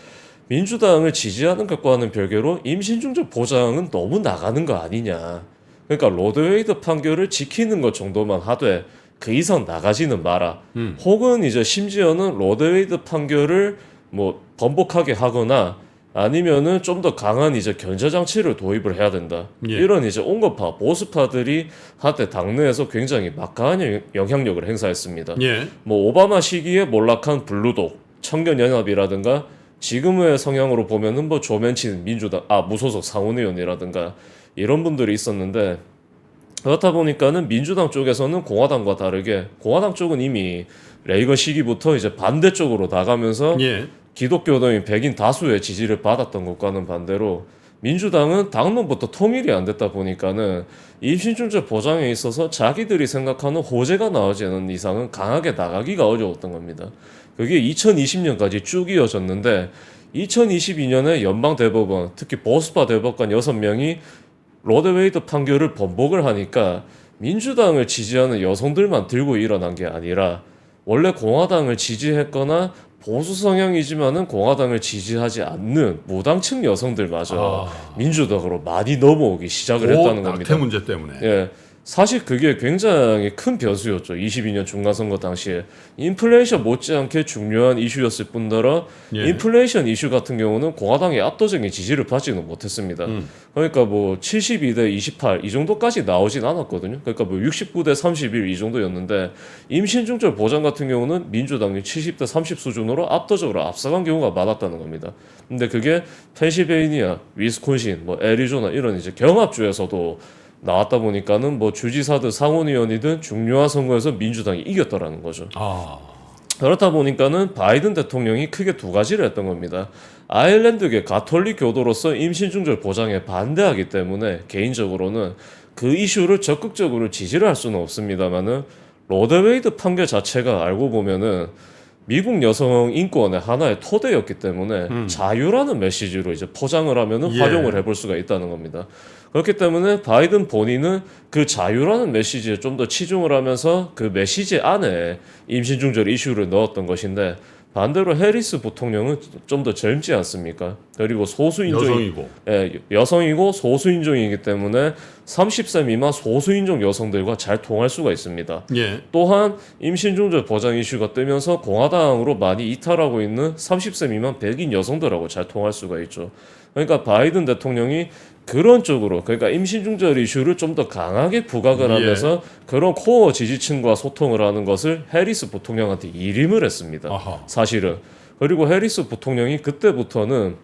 민주당을 지지하는 것과는 별개로 임신 중절 보장은 너무 나가는 거 아니냐. 그러니까 로드웨이드 판결을 지키는 것 정도만 하되 그 이상 나가지는 마라. 혹은 이제 심지어는 로드웨이드 판결을 뭐 번복하게 하거나 아니면은 좀 더 강한 이제 견제 장치를 도입을 해야 된다. 예. 이런 이제 온건파 보수파들이 한때 당내에서 굉장히 막강한 영향력을 행사했습니다. 예. 뭐 오바마 시기에 몰락한 블루독, 청년연합이라든가 지금의 성향으로 보면은 뭐 조맨친 민주당 무소속 상원의원이라든가 이런 분들이 있었는데 그렇다 보니까는 민주당 쪽에서는 공화당과 다르게 공화당 쪽은 이미 레이건 시기부터 이제 반대쪽으로 나가면서 예. 기독교도인 백인 다수의 지지를 받았던 것과는 반대로 민주당은 당론부터 통일이 안 됐다 보니까는 임신중절 보장에 있어서 자기들이 생각하는 호재가 나오지 않은 이상은 강하게 나가기가 어려웠던 겁니다. 그게 2020년까지 쭉 이어졌는데 2022년에 연방대법원 특히 보수파 대법관 6명이 로데웨이드 판결을 번복을 하니까 민주당을 지지하는 여성들만 들고 일어난 게 아니라 원래 공화당을 지지했거나 보수 성향이지만은 공화당을 지지하지 않는 무당층 여성들마저 민주당으로 많이 넘어오기 시작을 했다는 겁니다. 낙태 문제 때문에. 예. 사실 그게 굉장히 큰 변수였죠. 22년 중간선거 당시에 인플레이션 못지않게 중요한 이슈였을 뿐더러 예. 인플레이션 이슈 같은 경우는 공화당이 압도적인 지지를 받지는 못했습니다. 그러니까 뭐 72대 28 이 정도까지 나오진 않았거든요. 그러니까 뭐 69대 31 이 정도였는데 임신중절 보장 같은 경우는 민주당이 70대 30 수준으로 압도적으로 앞서간 경우가 많았다는 겁니다. 근데 그게 펜실베이니아, 위스콘신, 뭐 애리조나 이런 이제 경합주에서도 나왔다 보니까는 뭐 주지사든 상원의원이든 중요한 선거에서 민주당이 이겼더라는 거죠. 그렇다 보니까는 바이든 대통령이 크게 두 가지를 했던 겁니다. 아일랜드계 가톨릭 교도로서 임신 중절 보장에 반대하기 때문에 개인적으로는 그 이슈를 적극적으로 지지를 할 수는 없습니다만은 로데웨이드 판결 자체가 알고 보면은 미국 여성 인권의 하나의 토대였기 때문에 자유라는 메시지로 이제 포장을 하면은 예. 활용을 해볼 수가 있다는 겁니다. 그렇기 때문에 바이든 본인은 그 자유라는 메시지에 좀 더 치중을 하면서 그 메시지 안에 임신 중절 이슈를 넣었던 것인데 반대로 해리스 부통령은 좀 더 젊지 않습니까? 그리고 여성이고. 여성이고 소수인종이기 때문에 30세 미만 소수인종 여성들과 잘 통할 수가 있습니다. 예. 또한 임신중절 보장 이슈가 뜨면서 공화당으로 많이 이탈하고 있는 30세 미만 백인 여성들하고 잘 통할 수가 있죠. 그러니까 바이든 대통령이 그런 쪽으로 그러니까 임신중절 이슈를 좀 더 강하게 부각을 하면서 그런 코어 지지층과 소통을 하는 것을 해리스 부통령한테 일임을 했습니다. 아하. 사실은. 그리고 해리스 부통령이 그때부터는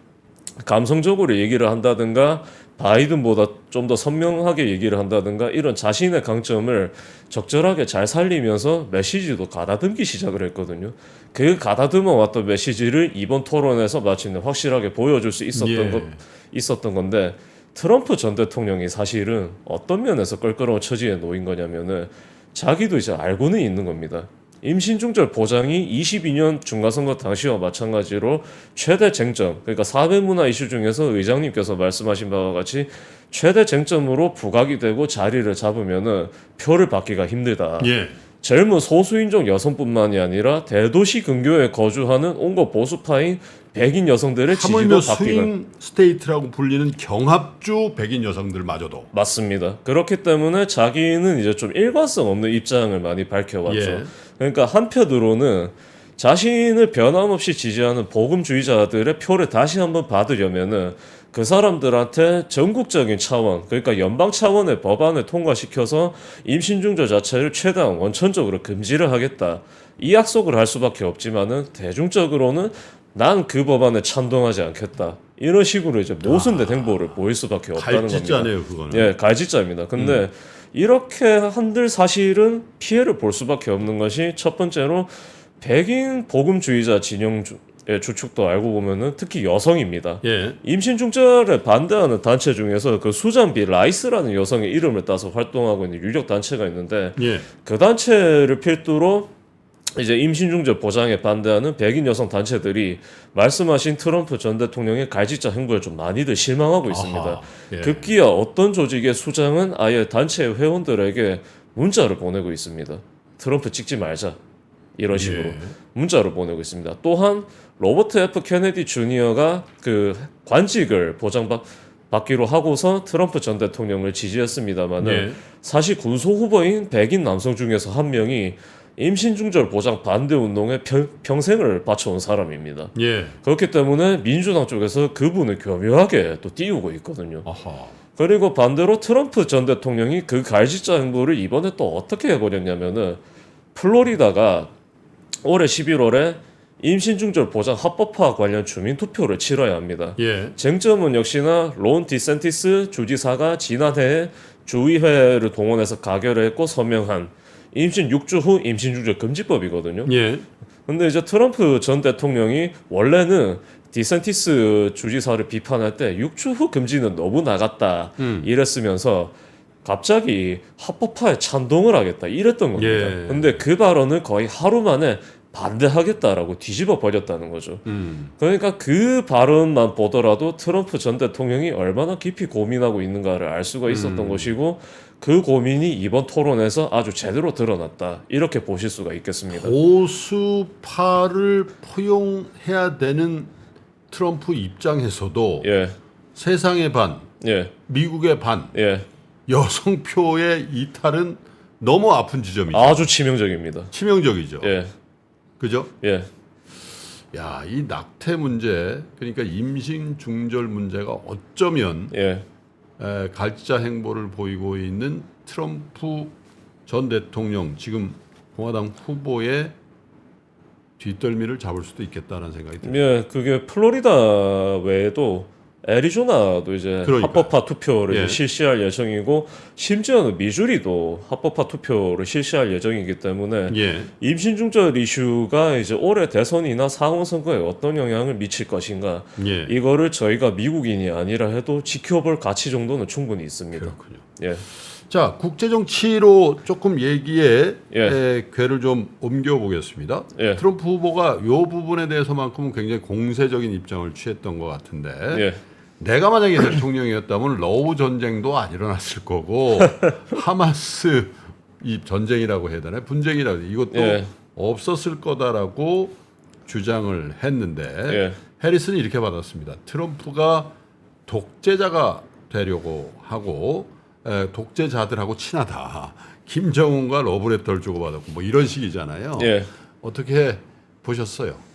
감성적으로 얘기를 한다든가 바이든보다 좀 더 선명하게 얘기를 한다든가 이런 자신의 강점을 적절하게 잘 살리면서 메시지도 가다듬기 시작을 했거든요. 그 가다듬어 왔던 메시지를 이번 토론에서 마침내 확실하게 보여줄 수 있었던 건데 트럼프 전 대통령이 사실은 어떤 면에서 껄끄러운 처지에 놓인 거냐면은 자기도 이제 알고는 있는 겁니다. 임신중절 보장이 22년 중간선거 당시와 마찬가지로 최대 쟁점, 그러니까 사회문화 이슈 중에서 의장님께서 말씀하신 바와 같이 최대 쟁점으로 부각이 되고 자리를 잡으면은 표를 받기가 힘들다. 예. 젊은 소수인종 여성뿐만이 아니라 대도시 근교에 거주하는 온갖 보수파인 백인 여성들의 지지도 하물며 받기가 스윙 스테이트라고 불리는 경합주 백인 여성들마저도 맞습니다. 그렇기 때문에 자기는 이제 좀 일관성 없는 입장을 많이 밝혀왔죠. 예. 그러니까 한편으로는 자신을 변함없이 지지하는 복음주의자들의 표를 다시 한번 받으려면은 그 사람들한테 전국적인 차원, 그러니까 연방 차원의 법안을 통과시켜서 임신중절 자체를 최대한 원천적으로 금지를 하겠다. 이 약속을 할 수밖에 없지만은 대중적으로는 난 그 법안에 찬동하지 않겠다. 이런 식으로 이제 모순된 행보를 보일 수밖에 없다는 겁니다. 갈짓자네요, 그거는. 예, 갈짓자입니다. 근데 이렇게 한들 사실은 피해를 볼 수밖에 없는 것이 첫 번째로 백인 복음주의자 진영의 주축도 알고 보면은 특히 여성입니다. 예. 임신 중절에 반대하는 단체 중에서 그 수잔비 라이스라는 여성의 이름을 따서 활동하고 있는 유력 단체가 있는데 예. 그 단체를 필두로 이제 임신 중절 보장에 반대하는 백인 여성 단체들이 말씀하신 트럼프 전 대통령의 갈짓자 행보에 좀 많이들 실망하고 있습니다. 아하, 예. 급기야 어떤 조직의 수장은 아예 단체 회원들에게 문자를 보내고 있습니다. 트럼프 찍지 말자. 이런 식으로 예. 문자를 보내고 있습니다. 또한 로버트 F 케네디 주니어가 그 관직을 보장받기로 하고서 트럼프 전 대통령을 지지했습니다만은 예. 사실 군소 후보인 백인 남성 중에서 한 명이 임신 중절 보장 반대 운동에 평생을 바쳐온 사람입니다. 예. 그렇기 때문에 민주당 쪽에서 그분을 교묘하게 또 띄우고 있거든요. 아하. 그리고 반대로 트럼프 전 대통령이 그 갈짓자 행보를 이번에 또 어떻게 해버렸냐면은 플로리다가 올해 11월에 임신 중절 보장 합법화 관련 주민 투표를 치러야 합니다. 예. 쟁점은 역시나 론 디센티스 주지사가 지난해 주의회를 동원해서 가결을 했고 서명한 임신 6주 후 임신 중절 금지법이거든요. 예. 근데 이제 트럼프 전 대통령이 원래는 디센티스 주지사를 비판할 때 6주 후 금지는 너무 나갔다 이랬으면서 갑자기 합법화에 찬동을 하겠다 이랬던 겁니다. 예. 근데 그 발언을 거의 하루 만에 반대하겠다라고 뒤집어 버렸다는 거죠. 그러니까 그 발언만 보더라도 트럼프 전 대통령이 얼마나 깊이 고민하고 있는가를 알 수가 있었던 것이고 그 고민이 이번 토론에서 아주 제대로 드러났다. 이렇게 보실 수가 있겠습니다. 보수파를 포용해야 되는 트럼프 입장에서도 예, 세상의 반, 예, 미국의 반, 예. 여성표의 이탈은 너무 아픈 지점이죠. 아주 치명적입니다. 치명적이죠. 예, 그죠? 예, 야, 이 낙태 문제, 그러니까 임신 중절 문제가 어쩌면 예. 갈짓자 행보를 보이고 있는 트럼프 전 대통령, 지금 공화당 후보의 뒷덜미를 잡을 수도 있겠다는 생각이 듭니다. 예, 그게 플로리다 외에도 애리조나도 이제 그러니까요. 합법화 투표를 예. 이제 실시할 예정이고 심지어는 미주리도 합법화 투표를 실시할 예정이기 때문에 예. 임신 중절 이슈가 이제 올해 대선이나 상원 선거에 어떤 영향을 미칠 것인가 예. 이거를 저희가 미국인이 아니라 해도 지켜볼 가치 정도는 충분히 있습니다. 그렇군요. 예, 자, 국제 정치로 조금 얘기에 예. 궤를 좀 옮겨 보겠습니다. 예. 트럼프 후보가 이 부분에 대해서만큼은 굉장히 공세적인 입장을 취했던 것 같은데 예, 내가 만약에 대통령이었다면 러우 전쟁도 안 일어났을 거고 하마스 이 전쟁이라고 해야 되나 분쟁이라고 해야 되나? 이것도 예. 없었을 거다라고 주장을 했는데 예. 해리슨이 이렇게 받았습니다. 트럼프가 독재자가 되려고 하고 독재자들하고 친하다. 김정은과 러브레터를 주고받았고 뭐 이런 식이잖아요. 예. 어떻게 보셨어요?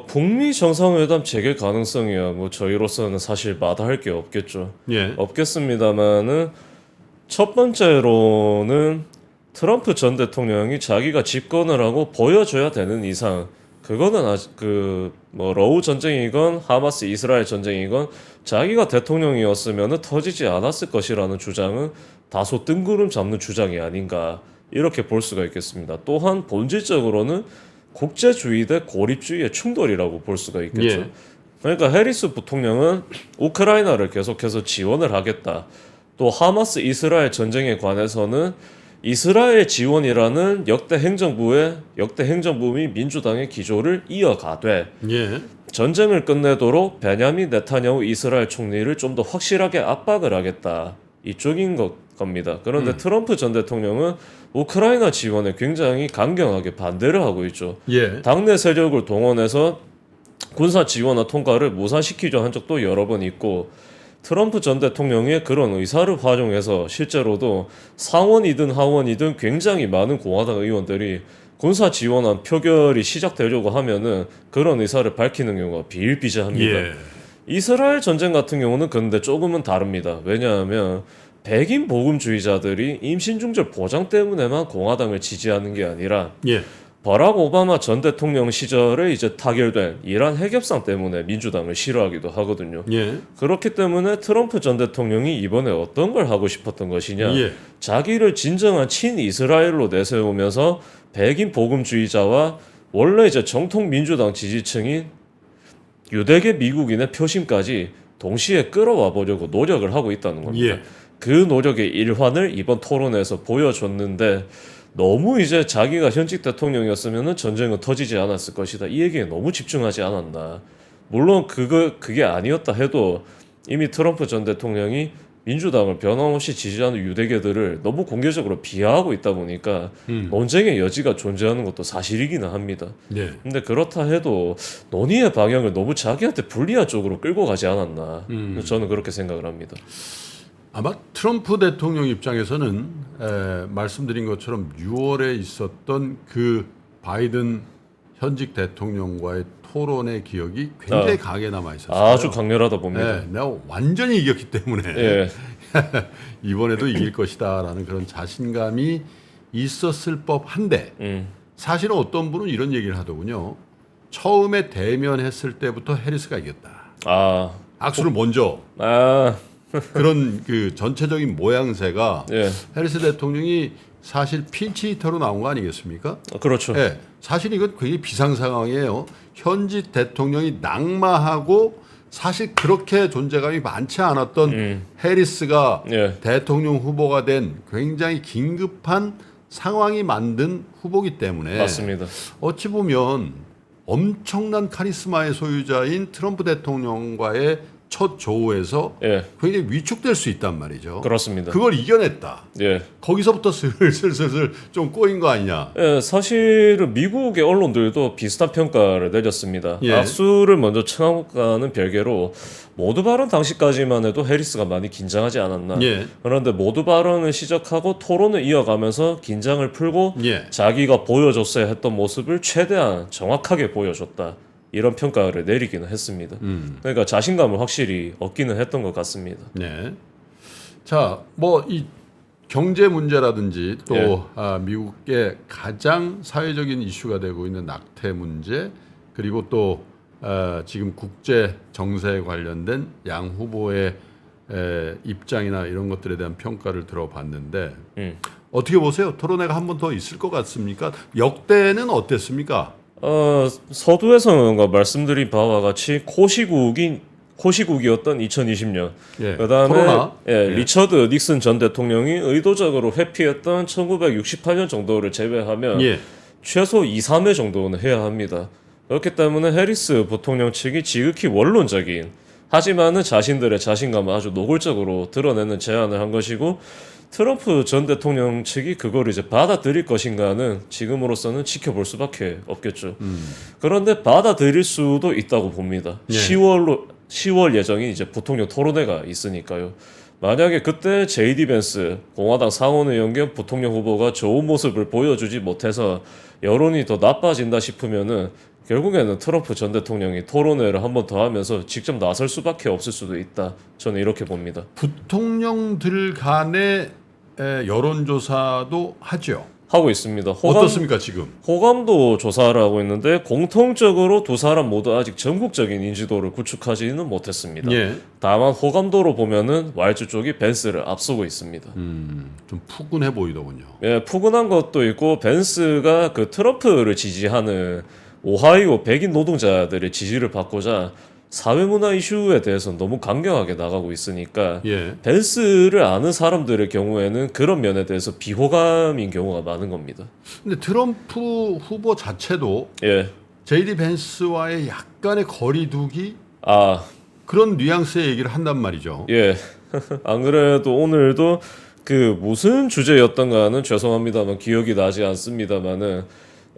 북미 정상회담 재개 가능성이야 뭐 저희로서는 사실 마다할 게 없겠죠. 예. 없겠습니다만은 첫 번째로는 트럼프 전 대통령이 자기가 집권을 하고 보여줘야 되는 이상 그거는 아직 뭐 러우 전쟁이건 하마스 이스라엘 전쟁이건 자기가 대통령이었으면 터지지 않았을 것이라는 주장은 다소 뜬구름 잡는 주장이 아닌가 이렇게 볼 수가 있겠습니다. 또한 본질적으로는 국제주의 대 고립주의의 충돌이라고 볼 수가 있겠죠. 예. 그러니까 해리스 부통령은 우크라이나를 계속해서 지원을 하겠다. 또 하마스 이스라엘 전쟁에 관해서는 이스라엘 지원이라는 역대 행정부 및 민주당의 기조를 이어가되 예. 전쟁을 끝내도록 베냐민 네타냐후 이스라엘 총리를 좀 더 확실하게 압박을 하겠다. 이쪽인 것 겁니다. 그런데 트럼프 전 대통령은 우크라이나 지원에 굉장히 강경하게 반대를 하고 있죠. 예. 당내 세력을 동원해서 군사 지원과 통과를 무산시키려 한 적도 여러 번 있고, 트럼프 전 대통령의 그런 의사를 활용해서 실제로도 상원이든 하원이든 굉장히 많은 공화당 의원들이 군사 지원안 표결이 시작되려고 하면은 그런 의사를 밝히는 경우가 비일비재합니다. 예. 이스라엘 전쟁 같은 경우는 근데 조금은 다릅니다. 왜냐하면 백인 복음주의자들이 임신 중절 보장 때문에만 공화당을 지지하는 게 아니라 예. 버락 오바마 전 대통령 시절에 이제 타결된 이란 핵협상 때문에 민주당을 싫어하기도 하거든요. 예. 그렇기 때문에 트럼프 전 대통령이 이번에 어떤 걸 하고 싶었던 것이냐, 예. 자기를 진정한 친이스라엘로 내세우면서 백인 복음주의자와 원래 이제 정통 민주당 지지층인 유대계 미국인의 표심까지 동시에 끌어와 보려고 노력을 하고 있다는 겁니다. 예. 그 노력의 일환을 이번 토론에서 보여줬는데, 너무 이제 자기가 현직 대통령이었으면 전쟁은 터지지 않았을 것이다, 이 얘기에 너무 집중하지 않았나. 물론 그게 아니었다 해도 이미 트럼프 전 대통령이 민주당을 변함없이 지지하는 유대계들을 너무 공개적으로 비하하고 있다 보니까 논쟁의 여지가 존재하는 것도 사실이기는 합니다. 네. 근데 그렇다 해도 논의의 방향을 너무 자기한테 불리한 쪽으로 끌고 가지 않았나. 저는 그렇게 생각을 합니다. 아마 트럼프 대통령 입장에서는 말씀드린 것처럼 6월에 있었던 그 바이든 현직 대통령과의 토론의 기억이 굉장히 강하게 남아 있었어요. 아주 강렬하다 봅니다. 내가 완전히 이겼기 때문에 예. 이번에도 이길 것이다라는 그런 자신감이 있었을 법한데 사실은 어떤 분은 이런 얘기를 하더군요. 처음에 대면했을 때부터 해리스가 이겼다. 악수를 먼저. 그런 그 전체적인 모양새가 예. 해리스 대통령이 사실 핀치 히터로 나온 거 아니겠습니까? 그렇죠. 네, 사실 이건 굉장히 비상 상황이에요. 현직 대통령이 낙마하고 사실 그렇게 존재감이 많지 않았던 해리스가 예. 대통령 후보가 된 굉장히 긴급한 상황이 만든 후보기 때문에 맞습니다. 어찌 보면 엄청난 카리스마의 소유자인 트럼프 대통령과의 첫 조우에서 예. 굉장히 위축될 수 있단 말이죠. 그렇습니다. 그걸 이겨냈다. 예. 거기서부터 슬슬 좀 꼬인 거 아니냐. 예, 사실은 미국의 언론들도 비슷한 평가를 내렸습니다. 예. 악수를 먼저 청하는 별개로 모두 발언 당시까지만 해도 해리스가 많이 긴장하지 않았나. 예. 그런데 모두 발언을 시작하고 토론을 이어가면서 긴장을 풀고 예. 자기가 보여줬어야 했던 모습을 최대한 정확하게 보여줬다, 이런 평가를 내리기는 했습니다. 그러니까 자신감을 확실히 얻기는 했던 것 같습니다. 네. 자, 뭐 이 경제 문제라든지 또 예. 미국의 가장 사회적인 이슈가 되고 있는 낙태 문제, 그리고 또 지금 국제 정세에 관련된 양 후보의 입장이나 이런 것들에 대한 평가를 들어봤는데 어떻게 보세요? 토론회가 한 번 더 있을 것 같습니까? 역대는 어땠습니까? 서두에서 말씀드린 바와 같이 코시국이었던 2020년. 예, 그다음에 코로나. 리처드 닉슨 전 대통령이 의도적으로 회피했던 1968년 정도를 제외하면 예. 최소 2, 3회 정도는 해야 합니다. 그렇기 때문에 해리스 부통령 측이 지극히 원론적인, 하지만은 자신들의 자신감을 아주 노골적으로 드러내는 제안을 한 것이고, 트럼프 전 대통령 측이 그걸 이제 받아들일 것인가는 지금으로서는 지켜볼 수밖에 없겠죠. 그런데 받아들일 수도 있다고 봅니다. 예. 10월 예정인 이제 부통령 토론회가 있으니까요. 만약에 그때 JD 벤스 공화당 상원의원 겸 부통령 후보가 좋은 모습을 보여주지 못해서 여론이 더 나빠진다 싶으면은 결국에는 트럼프 전 대통령이 토론회를 한 번 더 하면서 직접 나설 수밖에 없을 수도 있다. 저는 이렇게 봅니다. 부통령들 간의 여론조사도 하죠. 하고 있습니다. 어떻습니까 지금? 호감도 조사를 하고 있는데 공통적으로 두 사람 모두 아직 전국적인 인지도를 구축하지는 못했습니다. 예. 다만 호감도로 보면은 와일즈 쪽이 벤스를 앞서고 있습니다. 좀 푸근해 보이더군요. 예, 푸근한 것도 있고, 벤스가 그 트럼프를 지지하는 오하이오 백인 노동자들의 지지를 받고자 사회문화 이슈에 대해서는 너무 강경하게 나가고 있으니까 예. 벤스를 아는 사람들의 경우에는 그런 면에 대해서 비호감인 경우가 많은 겁니다. 근데 트럼프 후보 자체도 예. JD 벤스와의 약간의 거리두기 아, 그런 뉘앙스의 얘기를 한단 말이죠. 예. 안 그래도 오늘도 그 무슨 주제였던가는 죄송합니다만 기억이 나지 않습니다만은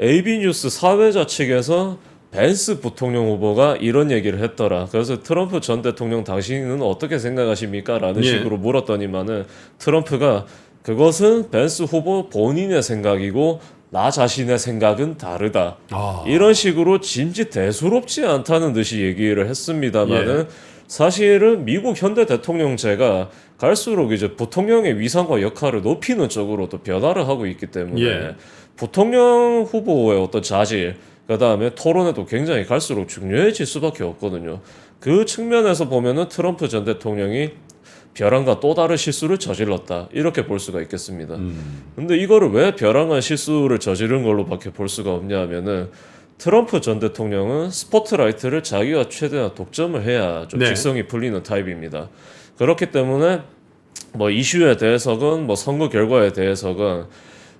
AB뉴스 사회자 측에서 벤스 부통령 후보가 이런 얘기를 했더라. 그래서 트럼프 전 대통령 당신은 어떻게 생각하십니까? 라는 예. 식으로 물었더니만은 트럼프가 그것은 벤스 후보 본인의 생각이고 나 자신의 생각은 다르다. 아. 이런 식으로 진지 대수롭지 않다는 듯이 얘기를 했습니다만은 예. 사실은 미국 현대 대통령제가 갈수록 이제 부통령의 위상과 역할을 높이는 쪽으로 또 변화를 하고 있기 때문에 예. 부통령 후보의 어떤 자질, 그 다음에 토론에도 굉장히 갈수록 중요해질 수밖에 없거든요. 그 측면에서 보면은 트럼프 전 대통령이 벼랑과 또 다른 실수를 저질렀다 이렇게 볼 수가 있겠습니다. 근데 이거를 왜 벼랑한 실수를 저지른 걸로밖에 볼 수가 없냐면은 트럼프 전 대통령은 스포트라이트를 자기가 최대한 독점을 해야 좀 네. 직성이 풀리는 타입입니다. 그렇기 때문에 뭐 이슈에 대해서건 뭐 선거 결과에 대해서건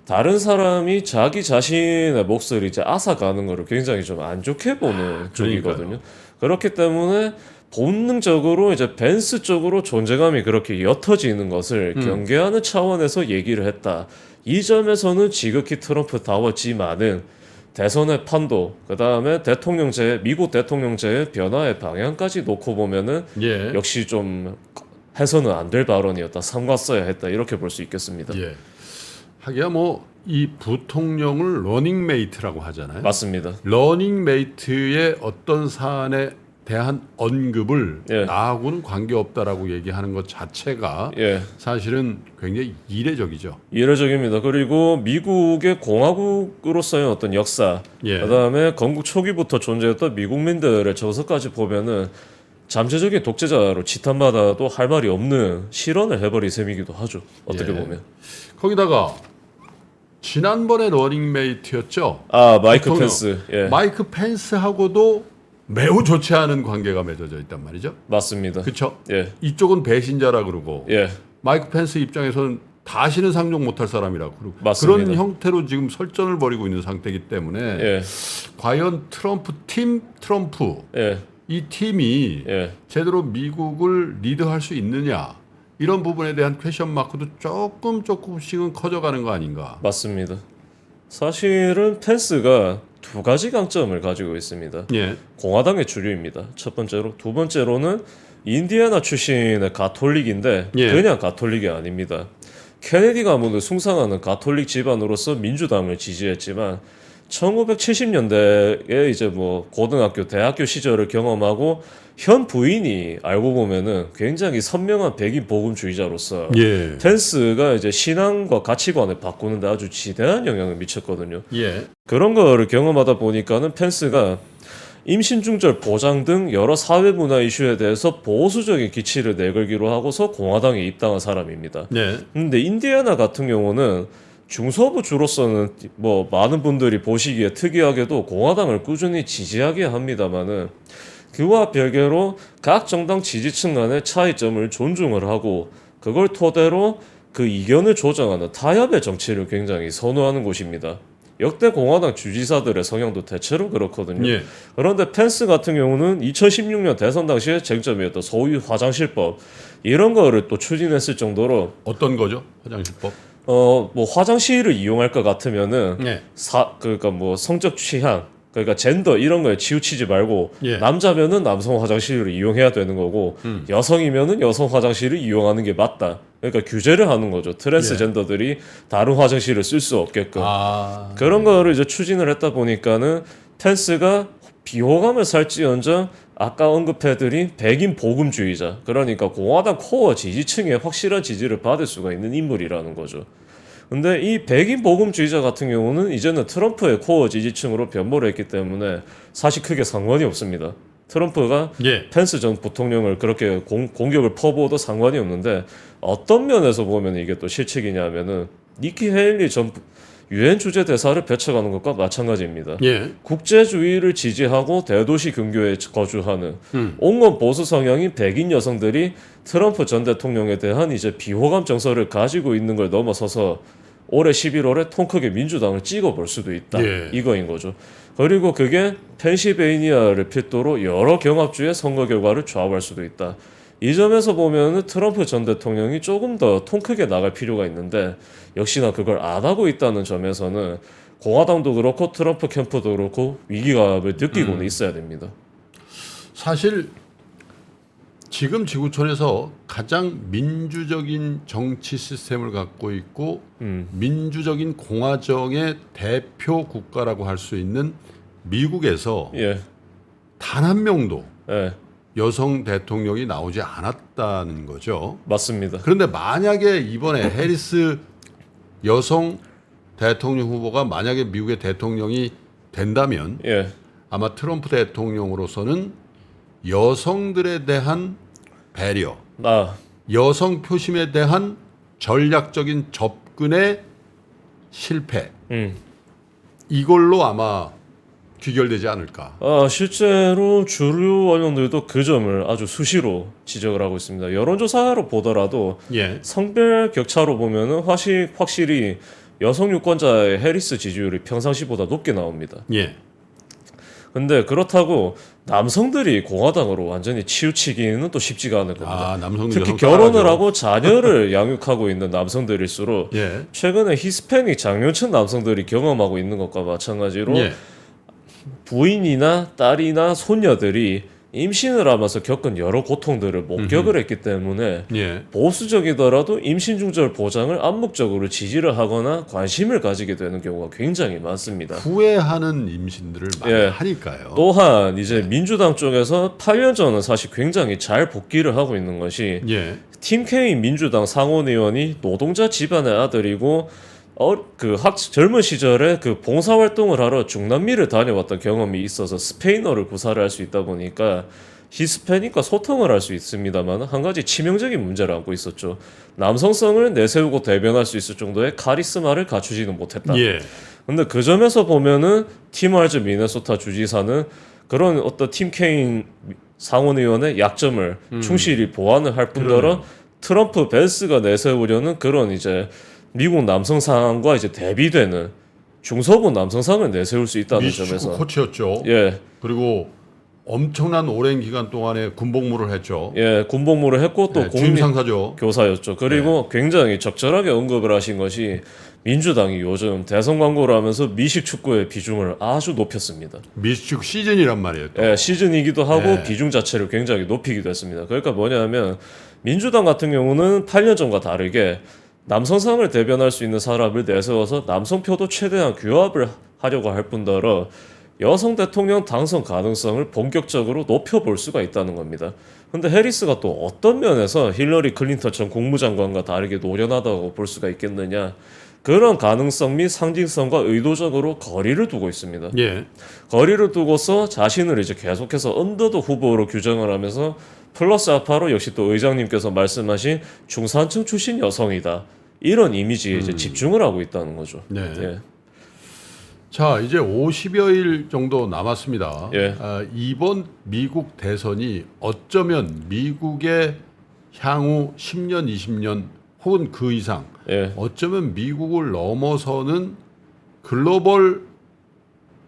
다른 사람이 자기 자신의 몫을 이제 앗아가는 거를 굉장히 좀 안 좋게 보는 쪽이거든요. 그렇기 때문에 본능적으로 이제 벤스 쪽으로 존재감이 그렇게 옅어지는 것을 경계하는 차원에서 얘기를 했다. 이 점에서는 지극히 트럼프다웠지만은 대선의 판도, 그 다음에 대통령제, 미국 대통령제의 변화의 방향까지 놓고 보면은 예. 역시 좀 해서는 안 될 발언이었다. 삼갔어야 했다. 이렇게 볼 수 있겠습니다. 예. 하기야 뭐 이 부통령을 러닝메이트라고 하잖아요. 맞습니다. 러닝메이트의 어떤 사안에 대한 언급을 예. 나하고는 관계없다라고 얘기하는 것 자체가 예. 사실은 굉장히 이례적이죠. 이례적입니다. 그리고 미국의 공화국으로서의 어떤 역사, 예. 그다음에 건국 초기부터 존재했던 미국민들의 저서까지 보면은 잠재적인 독재자로 지탄받아도 할 말이 없는 실언을 해버린 셈이기도 하죠. 어떻게 예. 보면. 거기다가 지난번에 러닝메이트였죠. 마이크 대통령. 펜스. 예. 마이크 펜스하고도 매우 좋지 않은 관계가 맺어져 있단 말이죠. 맞습니다. 그렇죠? 예. 이쪽은 배신자라 그러고 예. 마이크 펜스 입장에서는 다시는 상종 못할 사람이라고 그러고 맞습니다. 그런 형태로 지금 설전을 벌이고 있는 상태이기 때문에 예. 과연 트럼프 예. 이 팀이 예. 제대로 미국을 리드할 수 있느냐 이런 부분에 대한 퀘션 마크도 조금씩은 커져가는 거 아닌가. 맞습니다. 사실은 펜스가 두 가지 강점을 가지고 있습니다. 예. 공화당의 주류입니다. 첫 번째로. 두 번째로는 인디애나 출신의 가톨릭인데 예. 그냥 가톨릭이 아닙니다. 케네디 가문을 숭상하는 가톨릭 집안으로서 민주당을 지지했지만 1970년대에 이제 뭐 고등학교, 대학교 시절을 경험하고 현 부인이 알고 보면은 굉장히 선명한 백인 복음주의자로서 예. 펜스가 이제 신앙과 가치관을 바꾸는데 아주 지대한 영향을 미쳤거든요. 예. 그런 거를 경험하다 보니까는 펜스가 임신 중절 보장 등 여러 사회 문화 이슈에 대해서 보수적인 기치를 내걸기로 하고서 공화당에 입당한 사람입니다. 네. 근데 인디애나 같은 경우는 중서부 주로서는 뭐 많은 분들이 보시기에 특이하게도 공화당을 꾸준히 지지하게 합니다만은 그와 별개로 각 정당 지지층 간의 차이점을 존중을 하고 그걸 토대로 그 이견을 조정하는 타협의 정치를 굉장히 선호하는 곳입니다. 역대 공화당 주지사들의 성향도 대체로 그렇거든요. 예. 그런데 펜스 같은 경우는 2016년 대선 당시에 쟁점이었던 소위 화장실법 이런 거를 또 추진했을 정도로 어떤 거죠? 화장실법. 뭐 화장실을 이용할 것 같으면은 예. 그러니까 뭐 성적 취향 그러니까 젠더 이런 거에 치우치지 말고 예. 남자면은 남성 화장실을 이용해야 되는 거고 여성이면은 여성 화장실을 이용하는 게 맞다. 그러니까 규제를 하는 거죠. 트랜스젠더들이 다른 화장실을 쓸 수 없게끔. 아. 그런 거를 이제 추진을 했다 보니까는 펜스가 비호감을 살지언정 아까 언급해드린 백인 복음주의자 그러니까 공화당 코어 지지층의 확실한 지지를 받을 수가 있는 인물이라는 거죠. 근데 이 백인 복음주의자 같은 경우는 이제는 트럼프의 코어 지지층으로 변모를 했기 때문에 사실 크게 상관이 없습니다. 트럼프가 예. 펜스 전 부통령을 그렇게 공격을 퍼부어도 상관이 없는데 어떤 면에서 보면 이게 또 실책이냐면은 니키 헤일리 전 유엔 주재 대사를 배척하는 것과 마찬가지입니다. 예. 국제주의를 지지하고 대도시 근교에 거주하는 온건 보수 성향인 백인 여성들이 트럼프 전 대통령에 대한 이제 비호감 정서를 가지고 있는 걸 넘어서서 올해 11월에 통 크게 민주당을 찍어볼 수도 있다. 예. 이거인 거죠. 그리고 그게 펜실베이니아를 필두로 여러 경합주의 선거 결과를 좌우할 수도 있다. 이 점에서 보면은 트럼프 전 대통령이 조금 더 통 크게 나갈 필요가 있는데 역시나 그걸 안 하고 있다는 점에서는 공화당도 그렇고 트럼프 캠프도 그렇고 위기감을 느끼고는 있어야 됩니다. 사실 지금 지구촌에서 가장 민주적인 정치 시스템을 갖고 있고 민주적인 공화정의 대표 국가라고 할 수 있는 미국에서 예, 단 한 명도 예, 여성 대통령이 나오지 않았다는 거죠. 맞습니다. 그런데 만약에 이번에 해리스 여성 대통령 후보가 만약에 미국의 대통령이 된다면 예, 아마 트럼프 대통령으로서는 여성들에 대한 배려, 아, 여성 표심에 대한 전략적인 접근의 실패 이걸로 아마 귀결되지 않을까. 실제로 주류 언론들도 그 점을 아주 수시로 지적을 하고 있습니다. 여론조사로 보더라도 예, 성별 격차로 보면은 확실히 여성 유권자의 해리스 지지율이 평상시보다 높게 나옵니다. 예, 근데 그렇다고 남성들이 공화당으로 완전히 치우치기는 또 쉽지가 않을 겁니다. 아 남성들 특히 여성 결혼을 따라하죠. 하고 자녀를 양육하고 있는 남성들일수록 예, 최근에 히스패닉 장년층 남성들이 경험하고 있는 것과 마찬가지로 예, 부인이나 딸이나 손녀들이 임신을 하면서 겪은 여러 고통들을 목격을 했기 때문에 예. 보수적이더라도 임신 중절 보장을 암묵적으로 지지를 하거나 관심을 가지게 되는 경우가 굉장히 많습니다. 후회하는 임신들을 많이 예. 하니까요. 또한 이제 민주당 쪽에서 8년 전은 사실 굉장히 잘 복귀를 하고 있는 것이 예, 팀 케인 민주당 상원의원이 노동자 집안의 아들이고 젊은 시절에 그 봉사활동을 하러 중남미를 다녀왔던 경험이 있어서 스페인어를 구사를 할 수 있다 보니까 히스패닉과 소통을 할 수 있습니다만 한 가지 치명적인 문제를 안고 있었죠. 남성성을 내세우고 대변할 수 있을 정도의 카리스마를 갖추지는 못했다. 예, 근데 그 점에서 보면은 팀 할즈 미네소타 주지사는 그런 어떤 팀 케인 상원의원의 약점을 충실히 보완을 할 뿐더러 그러네요. 트럼프 벤스가 내세우려는 그런 이제 미국 남성상과 이제 대비되는 중서부 남성상을 내세울 수 있다는 미식축구 점에서 코치였죠. 예, 그리고 엄청난 오랜 기간 동안에 군복무를 했죠. 예, 군복무를 했고 또 네, 주임 상사죠. 교사였죠. 그리고 굉장히 적절하게 언급을 하신 것이 민주당이 요즘 대선 광고를 하면서 미식 축구의 비중을 아주 높였습니다. 미식축구 시즌이란 말이에요. 또. 예, 시즌이기도 하고 네. 비중 자체를 굉장히 높이기도 했습니다. 그러니까 뭐냐면 민주당 같은 경우는 8년 전과 다르게 남성상을 대변할 수 있는 사람을 내세워서 남성표도 최대한 규합을 하려고 할 뿐더러 여성 대통령 당선 가능성을 본격적으로 높여볼 수가 있다는 겁니다. 근데 해리스가 또 어떤 면에서 힐러리 클린턴 전 국무장관과 다르게 노련하다고 볼 수가 있겠느냐. 그런 가능성 및 상징성과 의도적으로 거리를 두고 있습니다. 예, 거리를 두고서 자신을 이제 계속해서 언더독 후보로 규정을 하면서 플러스 아파로 역시 또 의장님께서 말씀하신 중산층 출신 여성이다. 이런 이미지에 이제 집중을 하고 있다는 거죠. 네. 예. 자 이제 50여일 정도 남았습니다. 예. 이번 미국 대선이 어쩌면 미국의 향후 10년, 20년 혹은 그 이상 예. 어쩌면 미국을 넘어서는 글로벌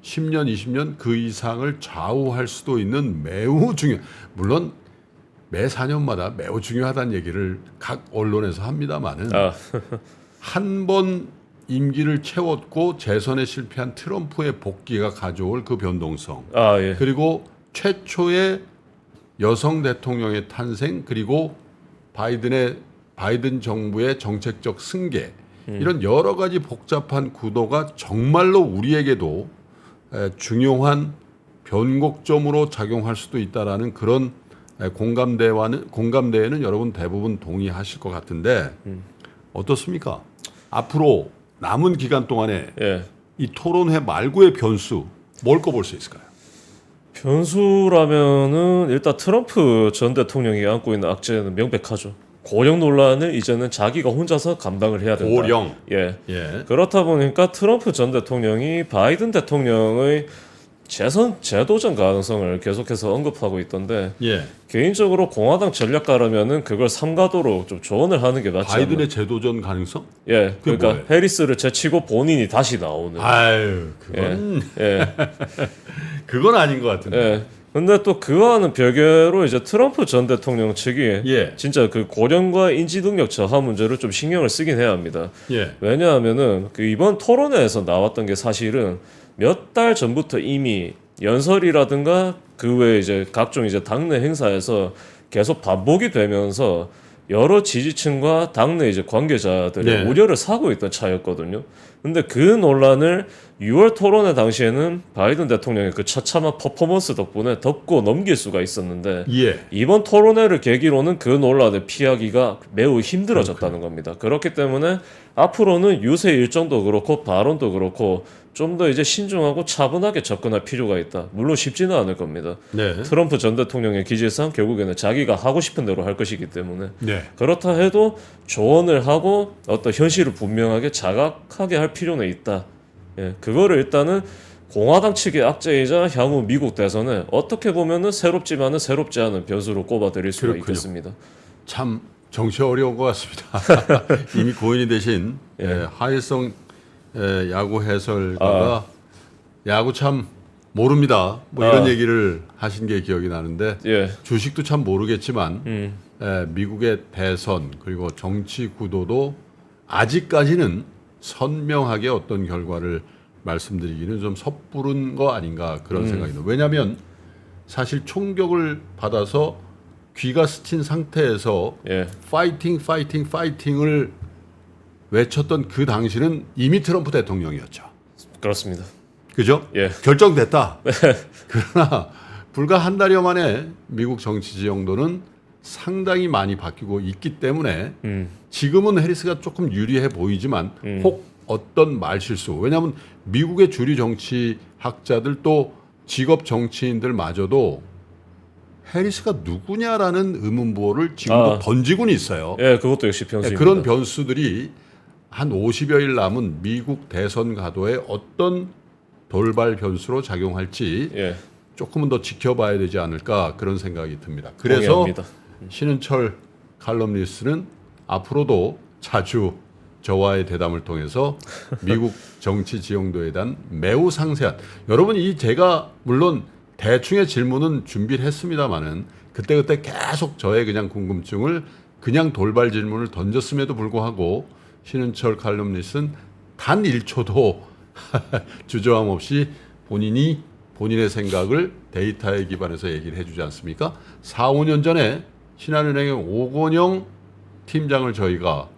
10년, 20년 그 이상을 좌우할 수도 있는 매우 물론 매 4년마다 매우 중요하다는 얘기를 각 언론에서 합니다만은 한 번 임기를 채웠고 재선에 실패한 트럼프의 복귀가 가져올 그 변동성 예. 그리고 최초의 여성 대통령의 탄생 그리고 바이든 정부의 정책적 승계 이런 여러 가지 복잡한 구도가 정말로 우리에게도 중요한 변곡점으로 작용할 수도 있다라는 그런 공감대에는 여러분 대부분 동의하실 것 같은데 어떻습니까? 앞으로 남은 기간 동안에 예. 이 토론회 말고의 변수 뭘 꼽을 수 있을까요? 변수라면은 일단 트럼프 전 대통령이 안고 있는 악재는 명백하죠. 고령 논란을 이제는 자기가 혼자서 감당을 해야 된다. 고령. 예. 예. 그렇다 보니까 트럼프 전 대통령이 바이든 대통령의 재도전 가능성을 계속해서 언급하고 있던데 예. 개인적으로 공화당 전략가라면은 그걸 삼가도록 좀 조언을 하는 게 맞지 않나. 바이든의 재도전 가능성? 예, 그게 그러니까 뭐예요? 해리스를 제치고 본인이 다시 나오는. 아유, 그건 예, 그건 아닌 것 같은데. 예. 근데 또 그와는 별개로 이제 트럼프 전 대통령 측이 예. 진짜 그 고령과 인지 능력 저하 문제를 좀 신경을 쓰긴 해야 합니다. 예. 왜냐하면은 그 이번 토론회에서 나왔던 게 사실은 몇 달 전부터 이미 연설이라든가 그 외에 이제 각종 이제 당내 행사에서 계속 반복이 되면서 여러 지지층과 당내 이제 관계자들의 네. 우려를 사고 있던 차였거든요. 근데 그 논란을 6월 토론회 당시에는 바이든 대통령의 그 처참한 퍼포먼스 덕분에 덮고 넘길 수가 있었는데 예. 이번 토론회를 계기로는 그 논란을 피하기가 매우 힘들어졌다는 겁니다. 그렇기 때문에 앞으로는 유세 일정도 그렇고 발언도 그렇고 좀 더 이제 신중하고 차분하게 접근할 필요가 있다. 물론 쉽지는 않을 겁니다. 네. 트럼프 전 대통령의 기질상 결국에는 자기가 하고 싶은 대로 할 것이기 때문에 네. 그렇다 해도 조언을 하고 어떤 현실을 분명하게 자각하게 할 필요는 있다. 예, 그거를 일단은 공화당 측의 악재이자 향후 미국 대선에 어떻게 보면은 새롭지만은 새롭지 않은 변수로 꼽아드릴 수가 그렇군요. 있겠습니다. 참 정치 어려운 것 같습니다. 이미 고인이 되신 하일성 야구 해설가가 야구 참 모릅니다. 뭐 이런 얘기를 하신 게 기억이 나는데 예, 주식도 참 모르겠지만 미국의 대선 그리고 정치 구도도 아직까지는 선명하게 어떤 결과를 말씀드리기는 좀 섣부른 거 아닌가 그런 생각이 듭니다. 왜냐하면 사실 총격을 받아서 귀가 스친 상태에서 예, 파이팅을 외쳤던 그 당시는 이미 트럼프 대통령이었죠. 그렇습니다. 그죠? 예. 결정됐다. 그러나 불과 한 달여 만에 미국 정치 지형도는 상당히 많이 바뀌고 있기 때문에 지금은 해리스가 조금 유리해 보이지만 혹 어떤 말실수 왜냐하면 미국의 주류 정치학자들 또 직업 정치인들마저도 해리스가 누구냐라는 의문부호를 지금도 던지고는 있어요. 예, 그것도 역시 변수입니다. 그런 변수들이 한 50여일 남은 미국 대선 가도에 어떤 돌발 변수로 작용할지 예, 조금은 더 지켜봐야 되지 않을까 그런 생각이 듭니다. 그래서 동의합니다. 신은철 칼럼니스트는 앞으로도 자주 저와의 대담을 통해서 미국 정치 지형도에 대한 매우 상세한 여러분 이 제가 물론 대충의 질문은 준비를 했습니다마는 그때그때 계속 저의 그냥 궁금증을 그냥 돌발 질문을 던졌음에도 불구하고 신은철 칼럼니스트는 단 1초도 주저함 없이 본인의 생각을 데이터에 기반해서 얘기를 해주지 않습니까? 4, 5년 전에 신한은행의 오건영 팀장을 저희가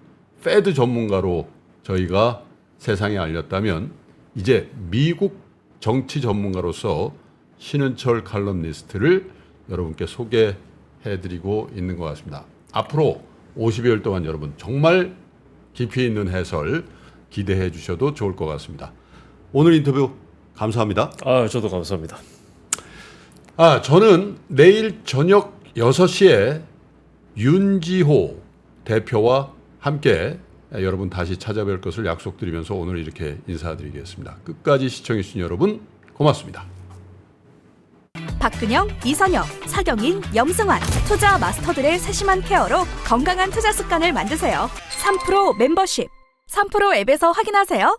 패드 전문가로 저희가 세상에 알렸다면 이제 미국 정치 전문가로서 신은철 칼럼니스트를 여러분께 소개해드리고 있는 것 같습니다. 앞으로 50여일 동안 여러분 정말 깊이 있는 해설 기대해 주셔도 좋을 것 같습니다. 오늘 인터뷰 감사합니다. 저도 감사합니다. 저는 내일 저녁 6시에 윤지호 대표와 함께 여러분 다시 찾아뵐 것을 약속드리면서 오늘 이렇게 인사드리겠습니다. 끝까지 시청해 주신 여러분 고맙습니다. 박근영, 이선영, 사경인, 염승환 투자 마스터들의 세심한 케어로 건강한 투자 습관을 만드세요. 3프로 멤버십 3프로 앱에서 확인하세요.